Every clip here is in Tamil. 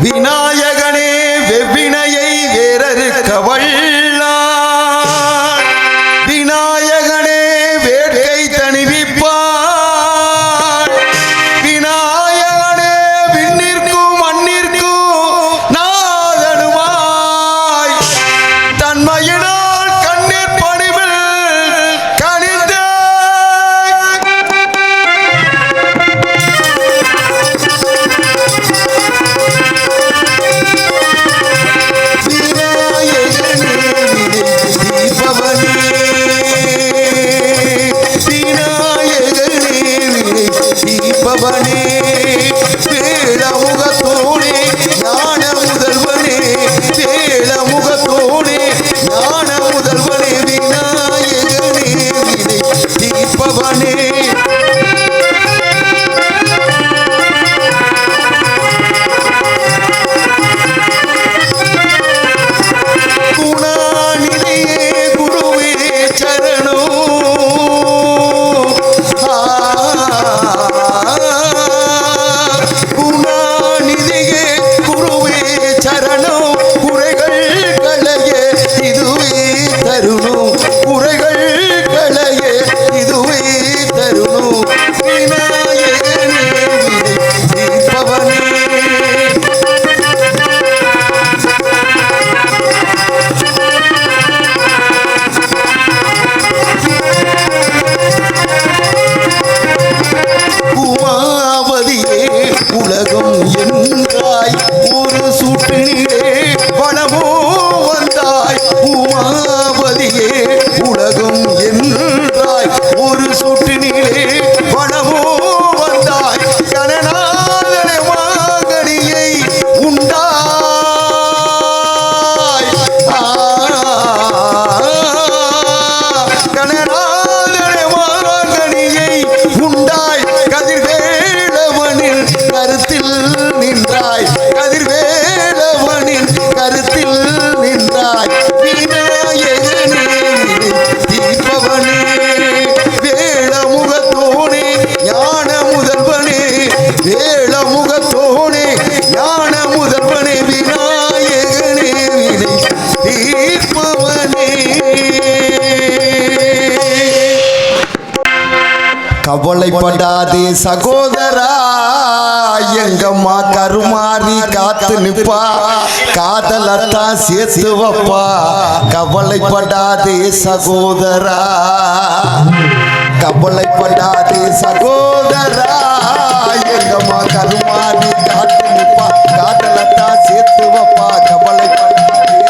விநாயகனே வெவ்வினையை வேறறுக்க வல்லான் விநாயகனே வேட்கை தணிவிப்பான் விநாயகனே விண்ணிற்கும் மண்ணிற்கும் நாதனுமாய் தன்மையினால் கண்ணீர் பணிவில் கனிந்த பவனே வேளமுகத்தோனே ஞான முதல்வனே வேளமுகத்தோனே ஞான முதல்வனே விநாயகனே வினை தீர்ப்பவனே குணாநிதியே குருவே சரணோ உலகம் என்றாய் ஒரு சுட்டினிலே வளமோ வந்தாய் உமாவதியே உலகம் என்றாய் ஒரு சுட்டினிலே வளமோ வந்தாய் கனநாதன மாங்கனியை உண்டாய் கனநாதன மாங்கனியை உண்டாய் கதிர்வேளவனில் கருத்தில் நின்றாய் கதிர்வேளவனின் கருத்தில் நின்றாய் விநாயகனே தீர்ப்பவனே வேளமுகத்தோனே ஞான முதல்வனே வேளமுகத்தோனே ஞான முதல்வனே விநாயகனே வினை தீர்ப்பவனே கவலைப்படாதே சகோதரா எங்கம்மா கருமாறி காத்து நிப்பா காதலத்தான் சேர்த்து வப்பா கவலைப்படாதே சகோதரா கவலைப்படாதே சகோதரா எங்கம்மா கருமாறி காத்து நிப்பா காதலத்தான் சேர்த்து வப்பா கவலைப்படாதே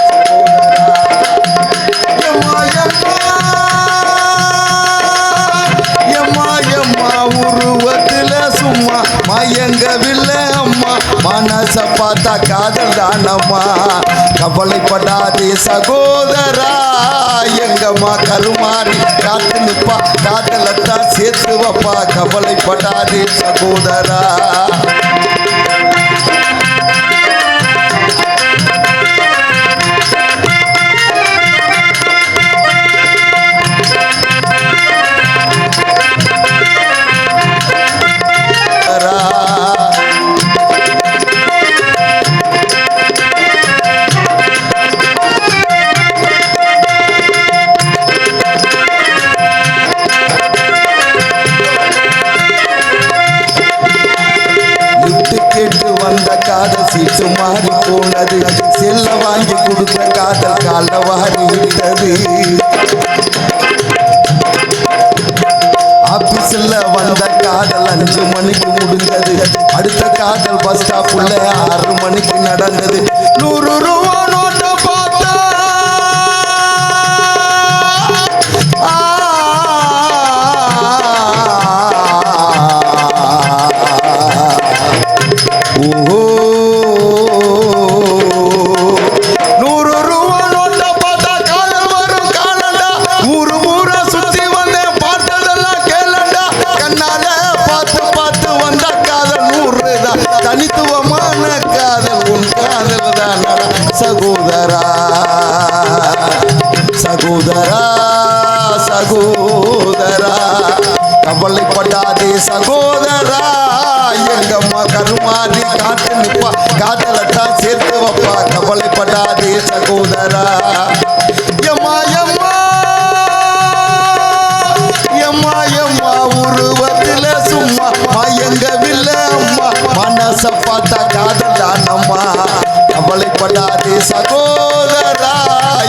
சகோதரா உருவத்துல சும்மா மயங்கவில்லை அம்மா மனச பார்த்தா காதல் தானம்மா கவலைப்படாதே சகோதரா எங்கம்மா கருமாறி காத்து நிப்பா காதலத்தான் சேர்த்து வப்பா கவலைப்படாதே சகோதரா கேட்டு வந்த காதல் சீட்டு மாறி போனது செல்ல வாங்கி கொடுத்த காதல் கால வாரி விட்டது ஆபீஸ்ல வந்த காதல் 5 மணிக்கு முடிஞ்சது அடுத்த காதல் பஸ் ஸ்டாப்புள்ள 6 மணிக்கு நடந்தது 100 ரூபா நோட்டை பார்த்தா ஓஹோ 100 ரூபா நோட்டை பார்த்தா காதல் வரும் காலண்டா ஊரு ஊரா சுத்தி வந்தேன் பார்த்ததெல்லாம் கேளண்டா கண்ணால பார்த்து பார்த்து வந்த காதல் 100 தான் தனித்துவமான காதல் உன் காதல் தான் கருமாறி காத்து நிப்பா காதலத்தான் சேர்த்து வைப்பா கவலைப்படாதே சகோதரா எம்மா எம்மா எம்மா எம்மா உருவத்தில் சும்மா மயங்கவில்லை அம்மா மனச பார்த்தா காதல் தானம்மா கவலைப்படாதே சகோதரா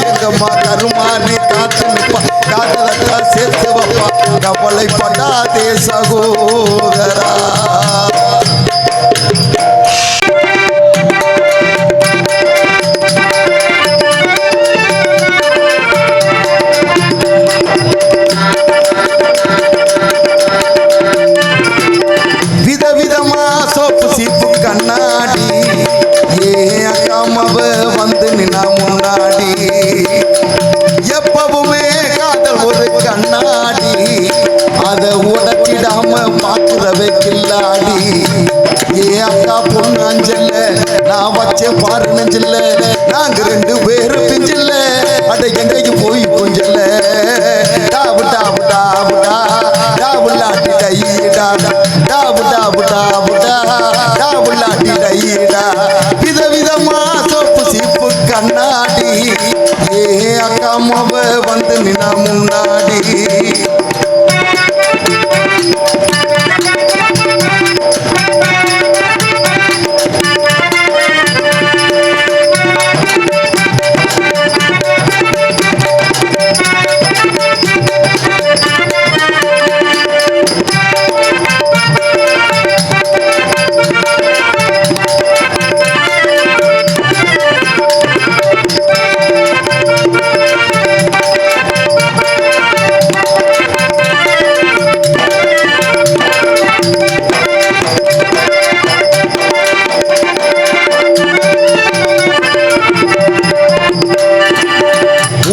எங்கம்மா கருமாறி காத்து நிப்பா காதலத்தான் சேர்த்து வைப்பா கவலைப்படாதே சகோதரா விதவிதமா சோப்பு சீப்பு கண்ணாடி ஏன் அக்காமவ வந்து நின்னா முன்னாடி எப்பவுமே காதல் ஒரு கண்ணாடி அதை உடச்சிடாம பாக்குறவே கில்லாடி ஏன் அக்கா பொண்ணு அஞ்சல்ல நான் வச்சேன் பாரு நெஞ்சில்ல நாங்க ரெண்டு பேரும் பிஞ்சில்ல அதை எங்கேயும் போய் கொஞ்சல்ல டாபு டாபு டாபுடா டாபுல்லாட்டி டையிடா டாபு டாபு டாபுடா டாபுல்லாட்டி டையிடா விதவிதமா சோப்பு சீப்பு கண்ணாடி ஏ அக்கா மவ வந்து நின்னா முன்னாடி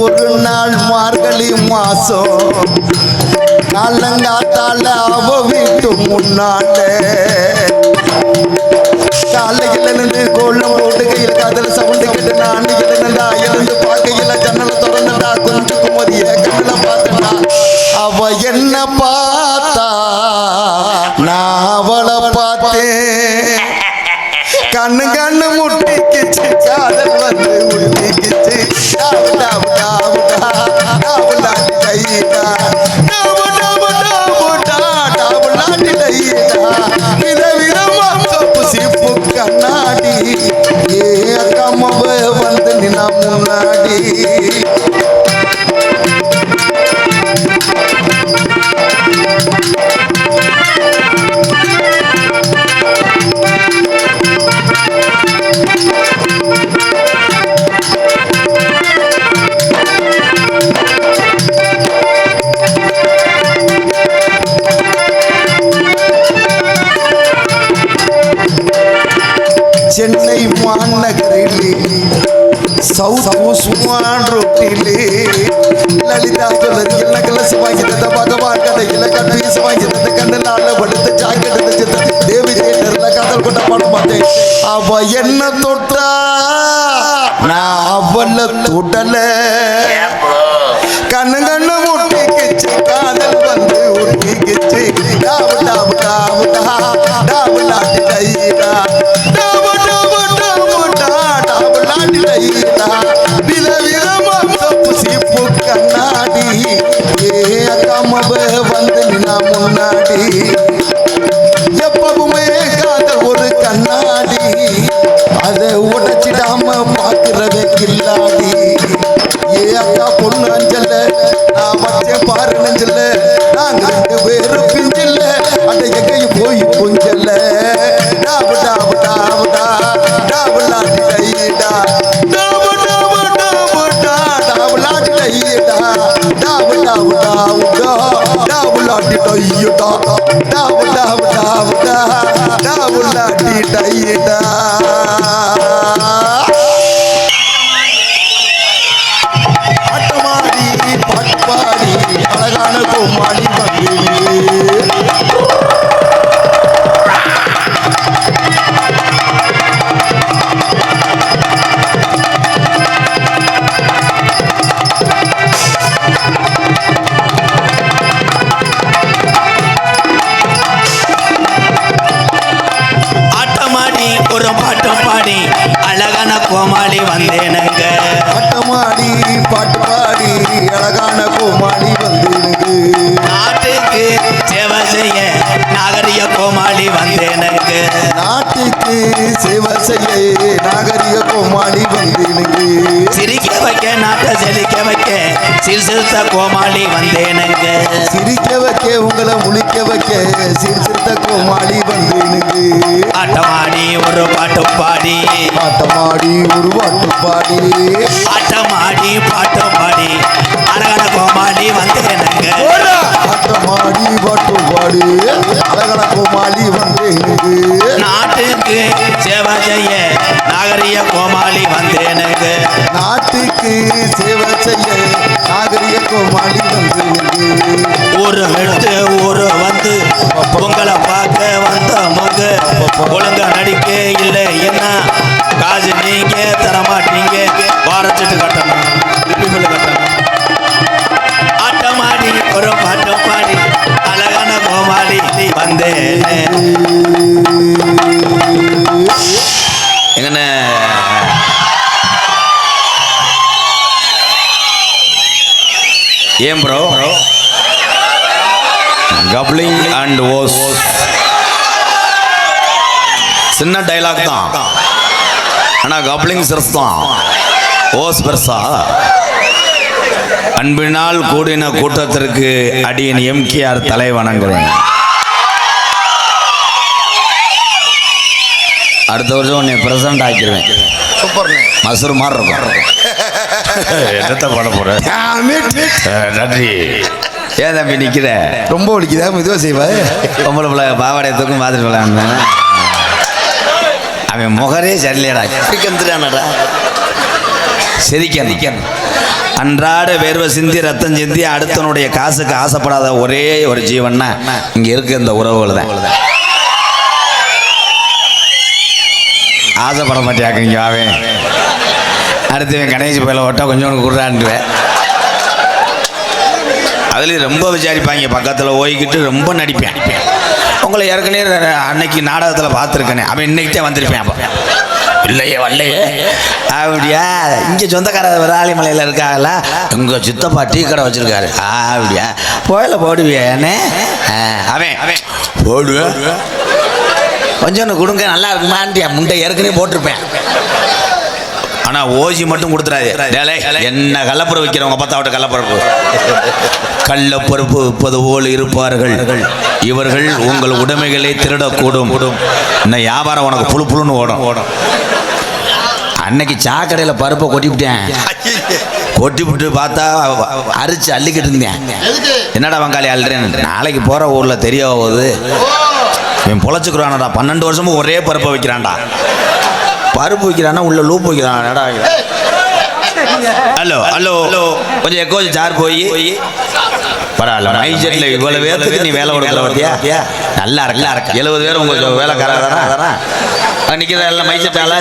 ஒரு நாள் மார்கழி மாசம் காலங்காத்தால அவ வீட்டு முன்னால காலையில இருந்து கோலம் போட்டு கையில காதல சவுண்டு கேட்டு நான் எழுந்தா எழுந்து பார்க்கையில ஜன்னலை திறந்துட்டா கொஞ்சம் குமரிய கண்ணில பார்த்தா அவ என்ன பார்த்தா நான் அவளை பார்த்தேன் கண்ணு கண்ணு முட்டிக்கிச்சு காதல் வந்து முட்டிக்கிச்சு டாபு டாபு டாபுடா டாபுல்லாட்டி டையிடா டாபு டாபு டாபுடா டாபுல்லாட்டி டையிடா விதவிதமா சோப்பு சீப்பு கண்ணாடி ஏ அக்காமவ வந்து நின்னா முன்னாடி சென்னை மாநகரிலே சவுத் உஸ்மான் ரோட்டிலே லலிதா ஜுவல்லரி ಎಲ್ಲ ಕೆಲಸ வாங்கிட்டத பகவான் கடையில கண்ணீஸ் வாங்கிட்டத கண்ணனால வடுத்த ஜாக்கெட் தச்சத தேவி தியேட்டர்ல காதல் கொண்ட படம் பார்த்தேன் அவ என்ன தொட்டா நான் அவள தொடல கண்ணு கண்ணு முட்டிக்கிச்சு காதல் வந்து ஒட்டிக்கிச்சு டாபு டாபு டாபுடா டாபுல்லாட்டி டையிடா டாபு டாபு டாபுடா டாபுல்லாட்டி டையிடா விதவிதமா சோப்பு சீப்பு கண்ணாடி ஏ அக்காமவ வந்து நின்னா முன்னாடி எப்பவுமே காதல் ஒரு கண்ணாடி அதை உடைச்சிடாம பாக்குறவே கில்லாடி ஏ அக்கா பொண்ணு அஞ்சல்ல நான் வச்சேன் பாரு நெஞ்சில்ல நாங்க ரெண்டு பேரும் பிஞ்சில்ல அதை எங்கேயும் போய் கொஞ்சல்ல டாபு டாபு டாபுடா டாபுல்லாட்டி டையிடா டாபு டாபு டாபுடா டாபுல்லாட்டி டையிடா டாபு டாபு டாபுடா டாபுல்லாட்டி டையிடா டாபு டாபு டாபுடா டாபுல்லாட்டி டையிடா ஆட்டமாடி பாட்டுப்பாடி அழகான கோமாடி வந்தே ஆட்டமாடி அழகான கோமாளி வந்தேனுங்க. ஆட்டமாடி பாட்டு பாடி அழகான கோமாளி வந்தேனுங்க. நாட்டுக்கு சேவை செய்ய நாகரிக கோமாளி வந்தேனுங்க. நாட்டுக்கு சேவை செய்ய நாகரிக கோமாளி வந்தேனுங்க. சிரிக்க வைக்க நாட்டை செழிக்க வைக்க சிறுசிறுத்த கோமாளி வந்தேனுங்க. சிரிக்க வைக்க உங்களை முழிக்க வைக்க சிறுசிறுத்த கோமாளி வந்தேனுங்க. ஆட்டமாடி ஒரு பாட்டு பாடி ஆட்டமாடி ஒரு பாட்டு பாடி ஆட்டமாடி பாட்டு பாடி அழகான கோமாளி வந்தேனுங்க. ஆட்டமாடி பாட்டு பாடி அழகான கோமாளி வந்தேனுங்க. நாட்டுக்கு சேவை செய்ய நாகரிக கோமாளி வந்தேனுங்க. நாட்டுக்கு சேவை செய்ய நாகரிக கோமாளி வந்தேனுங்க. ஊரு விட்டு ஊரு வந்து உங்களை பார்க்க வந்த மங்க ஒழுங்கா நடிக்க இல்லை என்ன காசு நீங்க தரமாட்டீங்க வாரச்சிட்டு கட்டணும் ரிப்பீல் கட்டணும். ஆட்டமாடி ஒரு பாட்டு பாடி அழகான கோமாளி வந்தேன். எங்கண்ணே ஏன் ப்ரோ கப்ளிங் அண்ட் ஓஸ் சின்ன டைலாக் தான், ஆனால் கப்ளிங் சிறுசு தான், ஓஸ் பெருசா. அன்பினால் கூடின கூட்டத்திற்கு அடியின் எம்கேஆர் தலை வணங்குறேன். அடுத்த வருஷம் உன்னை பிரசன்ட் ஆக்கிடுவேன். மசூர் மாதிரி இருக்கும். என்னத்தை பண்ண போறேன். நன்றி. ஏன் தம்பி நிக்கிற? ரொம்ப ஒழிக்குதா? மெதுவாக செய்வா. பொம்பளை பிள்ளை பாவாடைய தூக்கம் பார்த்துட்டு விளையாடுனேன். அவன் முகரே சரியில்லையடா. கந்துடானடா சிரிக்கணும். அன்றாட வேர்வை சிந்தி ரத்தம் சிந்தி அடுத்தனுடைய காசுக்கு ஆசைப்படாத ஒரே ஒரு ஜீவன்னா இங்க இருக்க இந்த உறவுகள் தான். ஆசைப்பட மாட்டியாக்குங்க. அவன் அடுத்தவன் கணேசி போயில ஓட்டா கொஞ்சோண்டு குடுறான்டுவேன். அதுலேயும் ரொம்ப விசாரிப்பாங்க. பக்கத்தில் ஓய்கிட்டு ரொம்ப நடிப்பேன். உங்களை ஏற்கனவே அன்னைக்கு நாடகத்தில் பார்த்துருக்கேனே, அவன் இன்னைக்கிட்டே வந்திருப்பேன். அப்போ இல்லையே வரலையே அப்படியா? இங்கே சொந்தக்கார விராலிமலையில் இருக்காங்கள, உங்கள் சித்தப்பா டீ கடை வச்சுருக்காரு. அப்படியா? போயில போடுவியா என்ன? அவன் அவன் போடுவேன். கொஞ்சம் கொடுங்க நல்லா இருக்குமான்ட்டியா? முண்டை ஏற்கனவே போட்டிருப்பேன். ஆனால் ஓசி மட்டும் கொடுத்துறாது. என்ன கள்ளப்பருப்பு வைக்கிறவங்க பார்த்தாவிட்ட கள்ளப்பருப்பு கள்ளப்பருப்பு விற்பது போல் இருப்பார்கள் இவர்கள். உங்கள் உடைமைகளை திருடக்கூடும். இன்னும் வியாபாரம் உனக்கு புழு புழுன்னு ஓடும். அன்னைக்கு சாக்கடையில் பருப்பை கொட்டிவிட்டேன். கொட்டிவிட்டு பார்த்தா அரிச்சு அள்ளிக்கிட்டு இருந்தேன். என்னடா வங்காளி அள்ளுறேன்னு. நாளைக்கு போகிற ஊரில் தெரிய போகுது. இவன் பொழைச்சிக்கிறானடா. 12 வருஷமும் ஒரே பருப்பை வைக்கிறான்டா. பருப்பு வைக்கிறானா உள்ள லூப் வைக்கிறான்டா. ஹலோ ஹலோ கொஞ்சம் எக்கோ சார் போய் பரவாயில்ல. மைஜெட்டில் இவ்வளோ பேருக்கு நீ வேலை கொடுக்குற பார்த்தியா? நல்லா இருக்கு. 70 பேர் உங்கள் வேலைக்காரா நிற்கிற எல்லாம் மைஜெட்டால.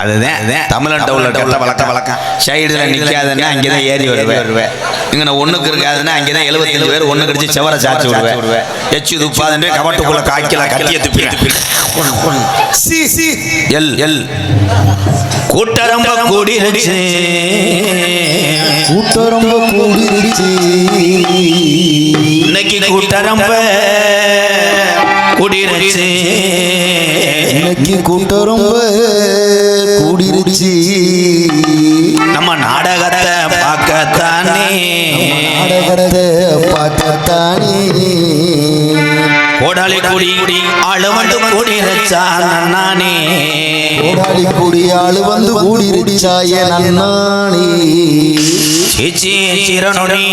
அதுதான் தமிழன் டவுல வழக்கம். சைடில் நிற்காதுன்னா அங்கே தான் ஏறி வருவேன். இங்கே நான் ஒன்றுக்கு இருக்காதுன்னா அங்கே தான் 75 பேர் ஒன்று கடிச்சு செவரை சாச்சி விடுவேன். எச்சு துப்பாதுன்றே கவட்டுக்குள்ளே காய்க்கல கட்டியை துப்பி எல் எல் கூட்டரம்ப கூடிருச்சு. கூட்டரம்ப கூடிருச்சு. இன்னைக்கு கூட்டரம்ப கூடிருச்சு. இன்னைக்கு கூட்டரம்ப கூடிருச்சு. நம்ம நாடகத்தை பார்க்கத்தானே. நாடகத்தை பார்க்கத்தானே. கோடாளி கூடி ஆளு வந்து கூடி நானே. கோடாளி கூடி ஆளு வந்து கூடி நானே. சிரணுனி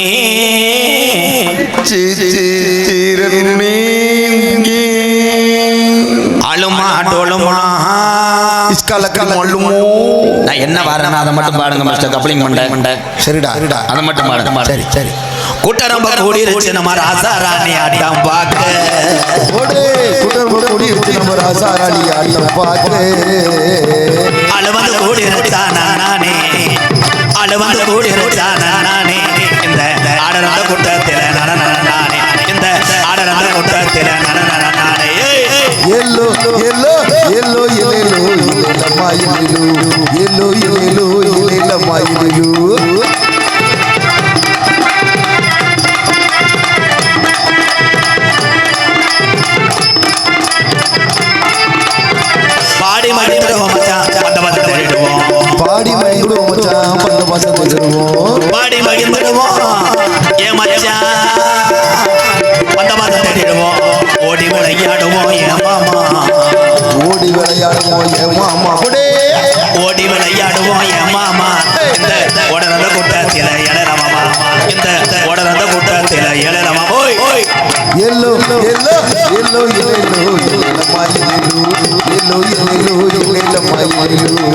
அழுமா டோலுமா நான் என்ன பாருங்க அதை மட்டும் பாடுங்க மிஸ்டர் கப்ளிங் மண்டை. சரிடா அதை மட்டும் பாடுங்க. சரி சரி. கூட்டரம்ப கூடிருச்சு நம்ம ராசாராணி ஆட்டம் பார்க்க. கூட்டரம்ப கூடிருச்சு நம்ம ராசாராணி ஆட்டம் பார்க்க. அழுவது கூடிருச்சா நானே. அழுவது கூடிருச்சா நானே. இந்த ஆடரந்த கூட்டத்தில் நானே. இந்த ஆடரந்த கூட்டத்தில் நானே. எல்லோ எல்லோ எல்லோ எலேலோ எலேலம்மா எலேலோ எல்லோ எலேலோ எலேலம்மா எலேலோ பாடி மடிடுவோம் மச்சான் பந்த பந்த தேடிடுவோம் பாடி மடிடுவோம் மச்சான் பந்த பந்த தேடிடுவோம் பாடி மடிடுவோம் ஏ மச்சான் பந்த பந்த தேடிடுவோம் ஓடி விளையாடுவோம் ஏ மாமா ஓடி விளையாடுவோம் ஏ மாமா ஓடி விளையாடுவோம் ஏ மாமா இந்த உடனந்த கூட்டத்தில எழல மாமா இந்த உடனந்த கூட்டத்தில எழல மாமா ஓய் ஓய் yellow yellow yellow yellow Yellamma yellow yellow yellow Yellamma yellow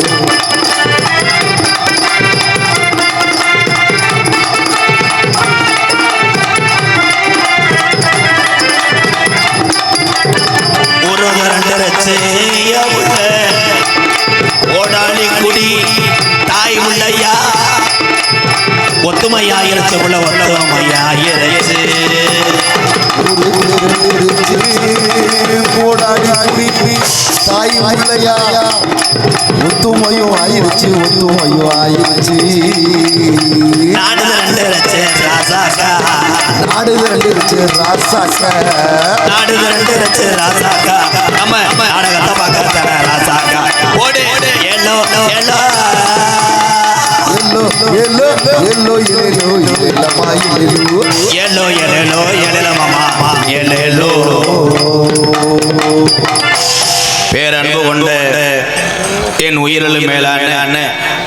ஒரு ரெண்டரச்சு ஓடாளி குடி தாய் உள்ளையா ஒத்துமையா இருச்சு உள்ள ஒத்துமையா இருச்சு ஓடாடி குடி தாய் உள்ளையா ஒத்துமையும் ஆயிருச்சு ஒத்துமையும் ஆயிருச்சு நாடு ரெண்டரச்சு ராசாக்கா நாடு ரெண்டு ராசாக்கா நாடு ரெண்டரச்சு ராசாக்கா நம்ம நாடகத்தை பார்க்கறதான ராசாக்கா ஓடு yellow yellow yellow yellow yellow Yellamma yellow yellow yellow yellow மாமா எல்லோ பேரன்பு கொண்ட என் உயிரிலும் மேலான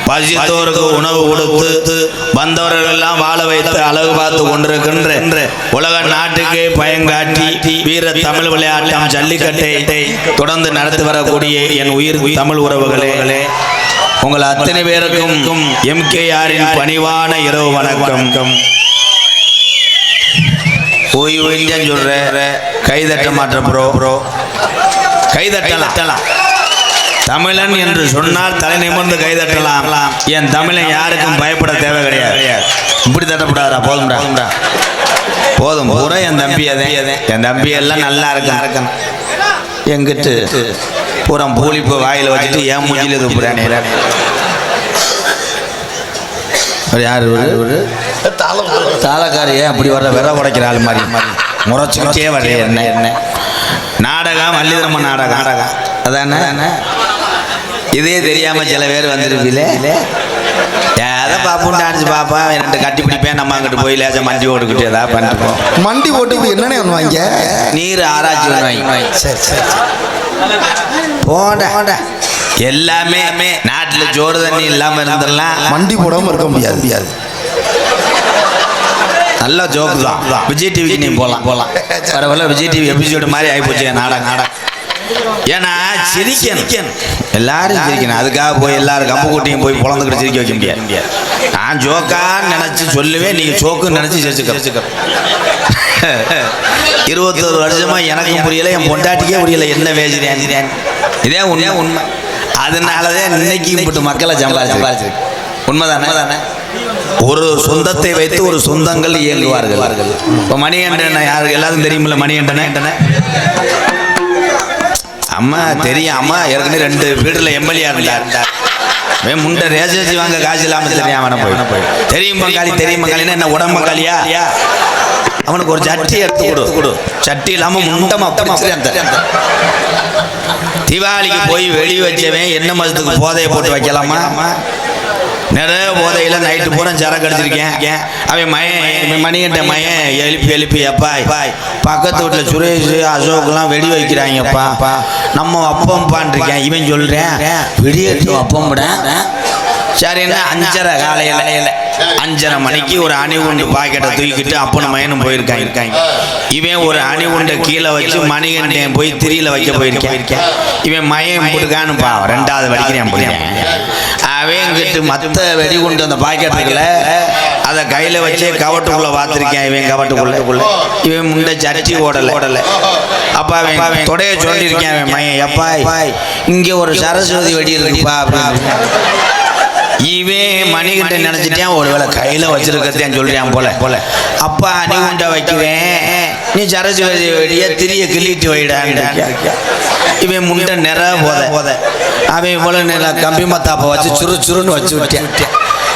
பசித்தோருக்கு உணவு கொடுத்து வந்தவர்கள் எல்லாம் வாழ வைத்து அழகு பார்த்து கொண்டிருக்கின்ற உலக நாட்டுக்கே பயங்காட்டி வீர தமிழ் விளையாட்டம் ஜல்லிக்கட்டை தொடர்ந்து நடத்தி வரக்கூடிய என் உயிர் தமிழ் உறவுகளே உங்கள் அத்தனை பேருக்கும் MKRின் பணிவான இரவு வணக்கம். ஓய்வு சொல்ற கைதட்ட மாற்ற ப்ரோ கைதட்டலாம். தமிழன் என்று சொன்னால் தலை நிமிர்ந்து கைதட்டலாம். என் தமிழன் யாருக்கும் பயப்பட தேவை கிடையாது. இப்படி தட்டப்படாதா போதும்டா போதும். பூரா என் தம்பி என் தம்பி எல்லாம் நல்லா இருக்கணும். எங்கிட்டு பூரா பூலிப்பு வாயில் வச்சுட்டு ஏன் மூஞ்சில் துப்புறானே. யார் தாளக்காரியே அப்படி வர்ற விர உடைக்கிற ஆள் மாதிரி முறைச்சிக்கிட்டே வர என்ன நாடகம் வள்ளிதரம்ம நாடகம் அதானே. இதே தெரியாம சில பேர் வந்துருப்பீங்களே. ஏதோ பாப்போம் டான்ஸ் பாப்பா ரெண்டு கட்டி பிடிப்பேன். நம்ம அங்கிட்டு போய் லேசா மண்டி ஓட்டுக்கிட்டு ஏதாவது பண்ணிப்போம். மண்டி ஓட்டு என்னென்ன பண்ணுவாங்க? நீர் ஆராய்ச்சி பண்ணுவாங்க. சரி போட எல்லாமே நாட்டில் சோறு தண்ணி இல்லாமல் இருந்தெல்லாம் மண்டி போடாமல் இருக்க முடியாது. நல்ல ஜோக்கு தான். விஜய் டிவிக்கு நீ போகலாம் பரவாயில்ல. விஜய் டிவி எபிசோடு மாதிரி ஆகிப்போச்சு நாடகம். ஏன்னா சிரிக்கணும், எல்லாரும் சிரிக்கணும். அதுக்காக போய் எல்லாரும் கம்பு கூட்டியும் போய் குழந்தைகிட்ட சிரிக்க வைக்க முடியாது. நான் ஜோக்கான்னு நினச்சி சொல்லுவேன், நீங்கள் சோக்குன்னு நினச்சி சிரிச்சுக்க. 21 வருஷமா எனக்கும் புரியலை, என் பொண்டாட்டிக்கே புரியலை என்ன பேசுறேன். இதே உண்மை. அதனாலதான் இன்னைக்கு இப்படி மக்களை சம்பாதிச்சிருக்கு. உண்மைதானே. ஒரு சொந்தத்தை வைத்து ஒரு சொந்தங்கள் இயங்குவார்கள். இப்போ மணிகண்டனை யாருக்கு எல்லாருக்கும் தெரியுமில்ல? மணிகண்டனை அம்மா தெரியும். அம்மா ஏற்கனவே 2 வீட்டில் எம்எல்ஏ இருந்தார். முண்டை ரேசேஜி வாங்க காசு இல்லாமல் தெரியாம போய் தெரியும் பங்காளின்னா என்ன உடம்பங்காளியா? அவனுக்கு ஒரு சட்டி எடுத்து கொடு. சட்டி இல்லாமல் முண்டமா தீபாவளிக்கு போய் வெளியே வச்சவன் என்ன மதத்துக்கு போதையை போட்டு வைக்கலாமா? நிறைய போதையில் நைட்டு பூரா சரக்கு அடிச்சிருக்கேன். அவன் மணிகண்ட மயன் எழுப்பி அப்பா பக்கத்து வீட்டில் சுரேஷ் அசோக்கெல்லாம் வெடி வைக்கிறாங்கப்பா, நம்ம அப்பம்பான் இருக்கேன். இவன் சொல்கிறேன் வெடியேற்று அப்பம் விட. சரின்னா 5:30 காலையில் 5:30 மணிக்கு ஒரு அணிகுண்டு பாக்கெட்டை தூக்கிட்டு அப்பனும் மயனும் போயிருக்காங்க. இவன் ஒரு அணிகுண்டை கீழே வச்சு மணிகண்டன் போய் திரியில் வைக்க போயிருக்கேன். இவன் மயம் போட்டுக்கானுப்பா 2வது வடிக்கிறேன் போயிருக்கேன். அவன் கிட்ட மற்ற வெடிகுண்டு அந்த பாக்கெட்டுக்குள்ள அதை கையில் வச்சு கவட்டுக்குள்ளே பார்த்துருக்கேன். இவன் கவட்டுக்குள்ள இவன் முண்டை சட்டி ஓடலை. அப்பா அவன் தொடைய சொல்லியிருக்கேன். அவன் மயன் எப்பா இங்கே ஒரு சரஸ்வதி வெடி இருக்குப்பா அப்படின்னு. இவன் மணிகிட்ட நினைச்சிட்டேன் ஒருவேளை கையில வச்சிருக்கத்தேன் சொல்றான் போல. அப்பா அணிகுண்டை வைக்குவேன் நீ சரசு வெடிய திரிய கிள்ளிட்டு வைடான்னு இவன் முண்டை நிற போத அவன் இவ்வளோ நேரம் கம்பி மத்தாப்பை வச்சு சுருன்னு வச்சு விட்டேன்.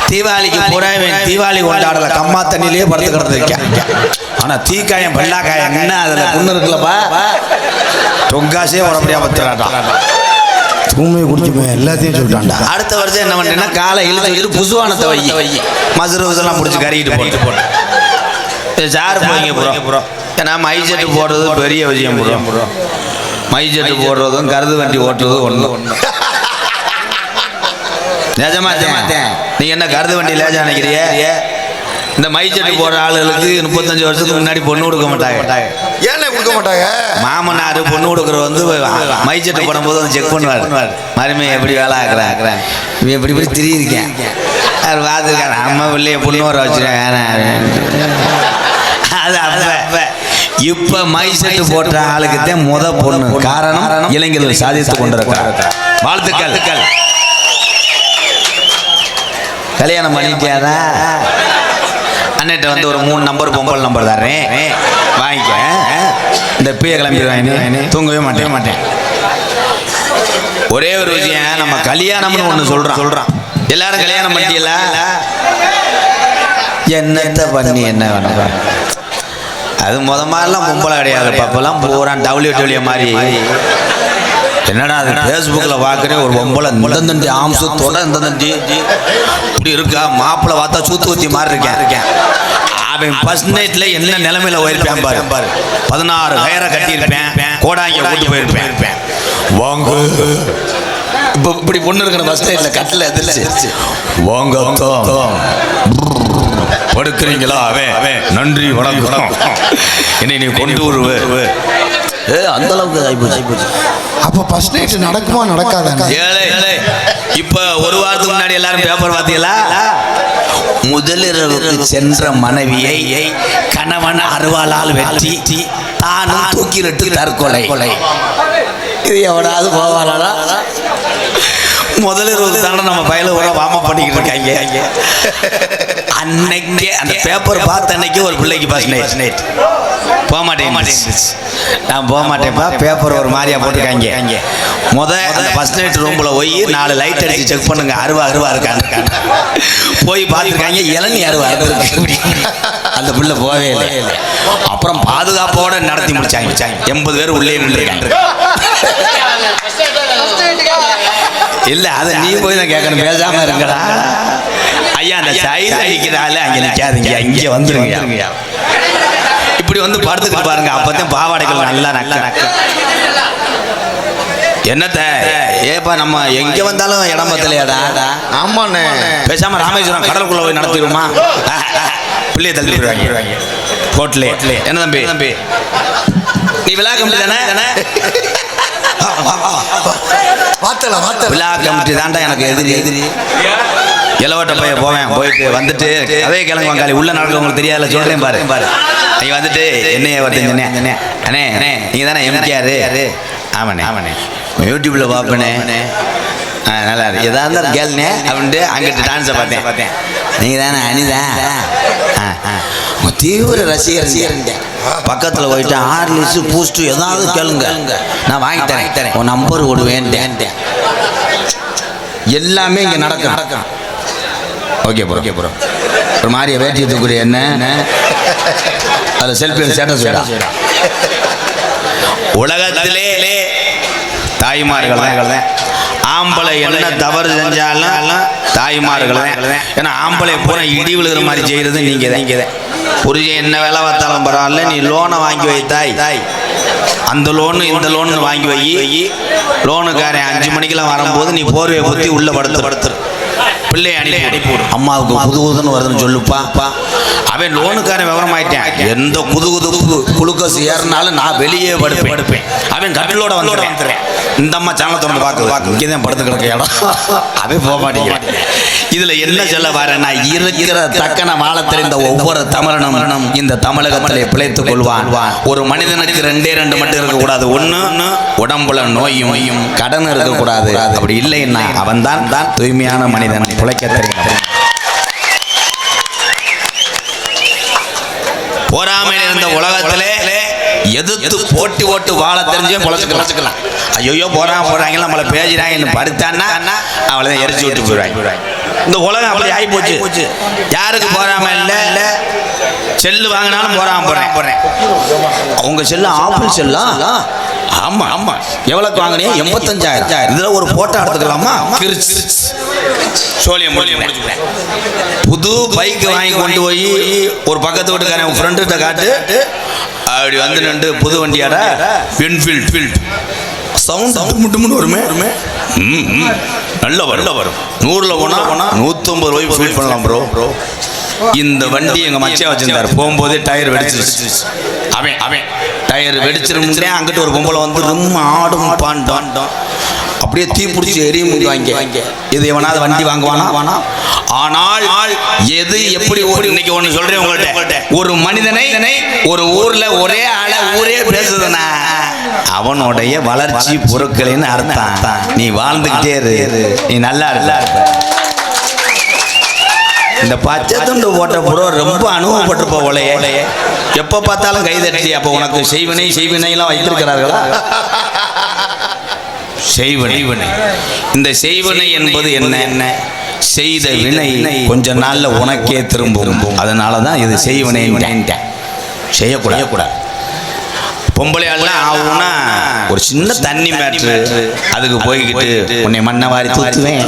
தீபாவளிக்கு பூரா இவன் தீபாவளி கொண்டாடல கம்மா தண்ணியிலேயே படுத்துக்கிறது வைக்கான். ஆனால் தீக்காயம் வெள்ளாக்காயம் என்ன அதில் புண்ணு இருக்குல்லப்பா தொங்காசே வர முடியாம பத்துறாட்டான். தூமையை குடிச்சுமே எல்லாத்தையும் சொல்லிட்டான்டா. அடுத்த வருஷம் என்ன பண்ணேன்னா காலை இழுத்து புசுவானத்தை வை மசுறு இதெல்லாம் முடிச்சு கறிக்கிட்டு போட்டு சார் போய்ங்க ப்ரோ. ஏன்னா மைசெட்டு போடுறது பெரிய விஷயம் ப்ரோ. மைசெட்டு போடுறதும் கருது வண்டி ஓட்டுறதும் ஒன்று. நிஜமாத்தேன் நீ என்ன கருது வண்டி லேஜா நினைக்கிறிய? இந்த மைசெட்டு போடுற ஆளுகளுக்கு 35 வருஷத்துக்கு முன்னாடி பொண்ணு கொடுக்க மாட்டாங்க. ஏன் கொடுக்க மாட்டாங்க? மாமனார் பொண்ணு கொடுக்குற வந்து மைசெட்டு போடும்போது வந்து செக் பண்ணுவார். மருமையை எப்படி வேலை ஆக்குறேன் இவன் எப்படி திரியிருக்கேன் அவர் பார்த்துருக்காரு. அம்மா பிள்ளைய பொண்ணு வர வச்சுருக்கேன். அது அப்ப இப்ப மைசெட்டு போட்ட ஆளுக்குத்தான் முத பொண்ணு. காரணம் இளைஞர்கள் சாதித்து கொண்டிருக்கிறார். வாழ்த்துக்கள். கல்யாணம் பண்ணிட்டியாதா? அண்ணன்ட்ட வந்து ஒரு 3 நம்பர் பொம்பல் நம்பர் தர்றேன் வாங்கிக்க. இந்த பிய கிளம்பிடுவாங்க தூங்கவே மாட்டேன். ஒரே ஒரு விஷயம், நம்ம கல்யாணம்னு ஒன்று சொல்றான். எல்லாரும் கல்யாணம் பண்ணிட்டீங்களா? என்னத்தை பண்ணி என்ன வேணும்? அது மாதிரிலாம் பொம்பளை கிடையாது. அப்பெல்லாம் பூரா டபிள்யூ மாதிரி. என்னடா அது ஃபேஸ்புக்கில் பார்க்குறேன் ஒரு பொம்பளை இந்தந்தண்டி ஆம்சத்தோட இந்தந்தண்டி இப்படி இருக்கா. மாப்பிள்ளை பார்த்தா சூத்து ஊத்தி மாதிரி இருக்கேன். அவன் ஃபர்ஸ்ட் நைட்டில் என்ன நிலைமையில் போயிருப்பேன் பாரு. 16 கயிறை கட்டியிருப்பேன். கோடாங்க கூட்டு போயிருப்பேன். வாங்க இப்போ இப்படி பொண்ணு இருக்கிற ஃபர்ஸ்ட் நைட்டில் கட்டில் எதிர்த்து வாங்க படுக்கிறீங்களா? அவன் நன்றி வணக்கம் என்னை நீ கொண்டு வருவே. அந்த அளவுக்கு ஆயிப்போச்சு. அப்ப ஃபர்ஸ்ட் நைட் நடக்குமா நடக்காதா? இப்ப ஒரு வாரத்துக்கு முன்னாடி எல்லாரும் பேப்பர் பார்த்தீங்களா? முதலிரவுக்கு சென்ற மனைவியை கணவன் அருவாளால் வெட்டி தானும் தூக்கிலிட்டு தற்கொலை. இது எவனாவது போவாளா? முதலிரவுக்கு தானே நம்ம பயில ஒரு வாம பண்ணிக்கிட்டு இருக்காங்க. அன்னைக்கு அந்த பேப்பர் பார்த்த அன்னைக்கு ஒரு பிள்ளைக்கு ஃபர்ஸ்ட் நைட் போக மாட்டேன். நான் போக மாட்டேன்ப்பா. பேப்பர் ஒரு மாதிரியா போட்டுருக்காங்க. அந்த ஃபர்ஸ்ட் நைட் ரூம்ல போய் 4 லைட் அடிச்சு செக் பண்ணுங்க. அருவா இருக்காங்க. போய் பார்த்துருக்காங்க. இளநீ அருவா இருக்கு. அந்த பிள்ளை போகவே இல்லை. அப்புறம் பாதுகாப்போட நடத்தி முடிச்சாங்க. 80 பேர் உள்ளே நின்றுருக்காங்க. இல்ல அதை நீ போய் தான் கேட்கணும். பேசாம இருக்கடா ஐயா. அந்த சைடு அடிக்கிறாள் அங்கே நிற்காதீங்க, இங்கே வந்துருங்க. இப்படி வந்து படுத்துக்கிட்டு பாருங்க. அப்பதான் பாவாடைகள் நல்லா நக்க. என்னத்த ஏப்பா நம்ம எங்க வந்தாலும் இடம் பத்தலையாடா? ஆமாண்ணே. பேசாம ராமேஸ்வரம் கடலுக்குள்ள போய் நடத்திடுமா? பிள்ளைய தள்ளி போயிடுவாங்க கோட்லே. என்ன தம்பி நீ விழா கம்பி தானே? விழா கமிட்டி தாண்டா எனக்கு எதிரி. இளவட்ட பையன் போயிட்டு வந்துட்டு அதே கிழங்கு வங்காளி உள்ள நடக்க உங்களுக்கு தெரியாதுல சொல்றேன் பாரு. நீ வந்துட்டு என்னைய வருதுன்னு அண்ணே நீங்க தானே எம்ஜிஆர்? ஆமாண்ணே யூடியூப்ல பார்ப்பேனே நல்லா இருக்கு. எதா இருந்தாலும் கேளுனே அப்படின்ட்டு அங்கிட்டு டான்ஸை பார்த்தேன். நீங்க தானே அனிதான்? தீவிர ரசிகர். பக்கத்தில் போயிட்டு ஹார்லிக்ஸ் பூஸ்ட் ஏதாவது கேளுங்க நான் வாங்கி தரேன். உன் நம்பர் விடுவேன். எல்லாமே இங்கே நடக்கும். Okay bro. ஒரு மாதிரியை வேட்டி தூக்குற என்ன அதில் செல்ஃபி ஸ்டேட்டஸ் வேடா. உலகத்திலே தாய்மார்கள் தான். ஆம்பளை என்ன தவறு செஞ்சாலும் தாய்மார்கள் தான். ஏன்னா ஆம்பளை பூரா இடி விழுகிற மாதிரி செய்கிறது நீங்கள் தான். புரிஞ்ச என்ன வேலை பார்த்தாலும் பரவாயில்ல, நீ லோனை வாங்கி வைத்தாய். அந்த லோனு இந்த லோனு வாங்கி வை. லோனுக்காரன் 5 மணிக்கெல்லாம் வரும்போது நீ போர்வையை பற்றி உள்ள படுத்துரு. பிள்ளையை அனுப்பிவிடும். அம்மாவுக்கு புதுன்னு வருதுன்னு சொல்லுப்பா. அவன் லோனுக்காரன் விவரம் ஆயிட்டேன். எந்த புது குளுக்கோஸ் ஏறினாலும் நான் வெளியே படுப்பேன். அவன் கட்டிலோட வந்துடுறேன். இந்த அம்மா சேனல் தொடர்ந்து பார்க்க இங்கே தான் படுத்து கிடக்க இடம். அவன் போக மாட்டேங்கிறேன். இதுல என்ன சொல்ல வரேன்னா, இருக்கிற தக்கன வாழ தெரிந்த ஒவ்வொரு தமிழனும் இந்த தமிழகத்திலே பிழைத்துக் கொள்வான். ஒரு மனிதனுக்கு 2 மட்டும் இருக்கக்கூடாது. ஒண்ணு உடம்புல நோயும் கடன் இருக்கக்கூடாது. அப்படி இல்லைன்னா அவன் தான் தூய்மையான மனிதன், பிழைக்க தெரியும். போராமை இருந்த உலகத்திலே போட்டி ஓட்டு வாழ தெரிஞ்சே பொழைச்சுக்கலாம். ஐயோ போறாங்க நம்மளை பேசுறாங்கன்னு படுத்தான்னா அவளை எரிச்சு விட்டு போயிடுவாங்க. இந்த உலகம் அப்படி ஆகி போச்சு. யாருக்கு போறாம இல்ல, செல்லு வாங்கினாலும் போறேன். அவங்க செல்லு ஆப்பிள் செல்லா? ஆமா ஆமா. எவ்வளவுக்கு வாங்கினீங்க? 85,000. இதுல ஒரு போட்டோ எடுத்துக்கலாமா? சோழியம் முடிச்சுக்கிறேன். புது பைக் வாங்கி கொண்டு போய் ஒரு பக்கத்து வீட்டுக்காரன் ஃப்ரெண்டுகிட்ட காட்டு, அப்படி வந்து நின்று புது வண்டியாட என்ஃபீல்ட் சவுண்ட் முட்டு வருமே. நல்ல வரும் 100ல் போனா 150 ரூபாய் ஃபீல் பண்ணலாம் ப்ரோ. இந்த வண்டி எங்க மச்சா வச்சிருந்தாரு. போகும்போதே டயர் வெடிச்சிருச்சு. அவன் டயர் வெடிச்சிருந்தே அங்கிட்டு ஒரு பொம்பளை வந்து ரொம்ப ஆடும் பாண்டான் அப்படியே தீ பிடிச்சி எரிய முடிவாங்க. இது எவனாவது வண்டி வாங்குவானா? ஆனால் எது எப்படி இன்னைக்கு ஒன்று சொல்றேன் உங்கள்கிட்ட, ஒரு மனிதனை ஒரு ஊர்ல ஒரே ஆள ஊரே பேசுதுன்னா அவனுடைய வளர்ச்சி பொருட்களின்னு அர்த்தம். நீ வாழ்ந்துக்கிட்டே இரு, நீ நல்லா இருப்ப. இந்த பச்சை துண்டு போட்ட ப்ரோ ரொம்ப அனுபவப்பட்டிருப்ப ஒலையே. எப்போ பார்த்தாலும் கைதட்டி. அப்போ உனக்கு செய்வினைலாம் வைத்திருக்கிறார்களா? செய்வினை. இந்த செய்வினை என்பது என்ன? செய்த வினை கொஞ்ச நாள்ல உனக்கே திரும்பும். அதனாலதான் இது செய்வினை. செய்யக்கூடாது. பொம்பளையாலாம் ஆகும்னா ஒரு சின்ன தண்ணி மேட்ரு, அதுக்கு போய்கிட்டு உன்னை மண்ணை வாரி தூத்துவேன்,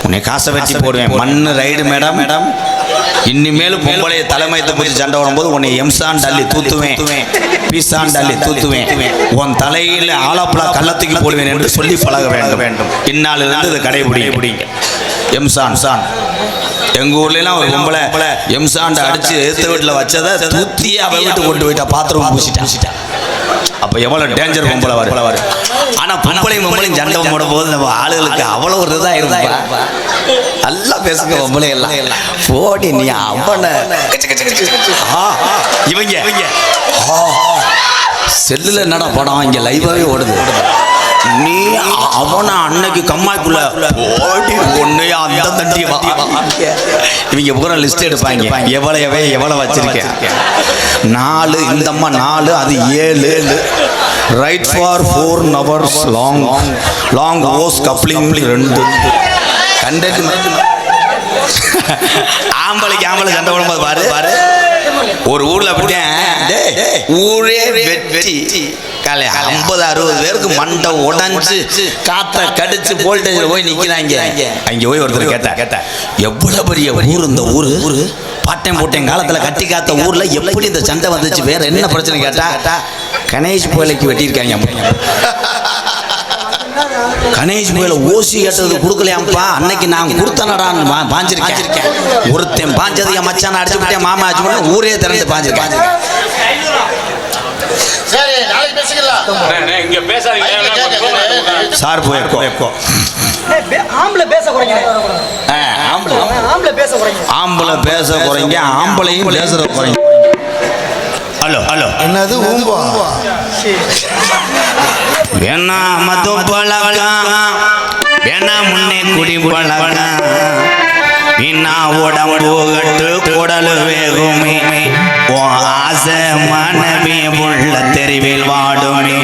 உன்னை காசை வெட்டி போடுவேன், மண்ணு ரைடு மேடம். இனிமேலும் பொம்பளைய தலைமையத்தை பற்றி சண்டை வரும்போது உன்னை எம்சான் டல்லி தூத்துவேன், பீசான் டல்லி தூத்துவேன், உன் தலையில் ஆலப்பழா கள்ளத்துக்கு போடுவேன் என்று சொல்லி பழக வேண்டும். இந்நாளிலிருந்து இதை கடைபிடிங்க. எம்சான் எங்கள் ஊர்லாம் ஒரு பொம்பளை எம்சாண்டை அடித்து எடுத்த வீட்டில் வச்சதை தூத்தியே அவ வீட்டு கொண்டு போயிட்டா, பாத்திரம் பூசிட்டா. அப்போ எவ்வளோ டேஞ்சர் பொம்பளை வரும். ஆனால் பொம்பளையும் சண்டை போடும் போது நம்ம ஆளுகளுக்கு அவ்வளோ ஒரு இதாக இருந்தா நல்லா பேசுங்க. பொம்பளை எல்லாம் போடி நீ அவனை இவங்க செல்லில் என்னடா படம் இங்கே லைவாகவே ஓடுது. நீ அவனை அன்னைக்கு கம்மாய்க்குள்ள ஓடி ஒன்னையா அந்த தண்டி இவங்க பூரா லிஸ்ட் எடுப்பாங்க. எவ்வளவு வச்சிருக்கேன்? 4, இந்த அம்மா 4, அது 7. Right for 4 hours long hose coupling 2 content. ஆம்பளைக்கு சண்டை போடும்போது பாரு ஒரு ஊர்ல அப்படித்தான் ஊரே வெட்டி காலை 50-60 பேருக்கு மண்டை உடஞ்சு காத்த கடிச்சு வோல்டேஜ்ல போய் நிக்கிறாங்க. அங்க போய் ஒருத்தர் கேட்டா எவ்வளவு பெரிய ஊர் இந்த ஊரு, பாட்டையும் போட்டேன் காலத்துல கட்டி காத்த ஊர்ல எப்படி இந்த சண்டை வந்துச்சு, வேற என்ன பிரச்சனை கேட்டா கணேஷ் கோயிலுக்கு வெட்டியிருக்காங்க. கணேஷ் கோயில ஓசி கேட்டது கொடுக்கலையாம்ப்பா, அன்னைக்கு நான் கொடுத்தனடான்னு பாஞ்சிருக்கேன். ஒருத்தன் பாஞ்சது என் மச்சான அடிச்சு விட்டேன், மாமா அடிச்சு ஊரே திறந்து பாஞ்சிருக்கேன். சார் போயிருக்கோம். ஆம்பளை பேச குறைங்க, ஆம்பளையும் பேசுற குறைங்க. ஹலோ என்னது வேணா மது பழகம், வேணா முன்னே குடி பழகம், வீணா உடம்பு கட்டு குடல் வேகுமே, உன் ஆசை மனைவி உள்ள தெருவில் வாடுமே,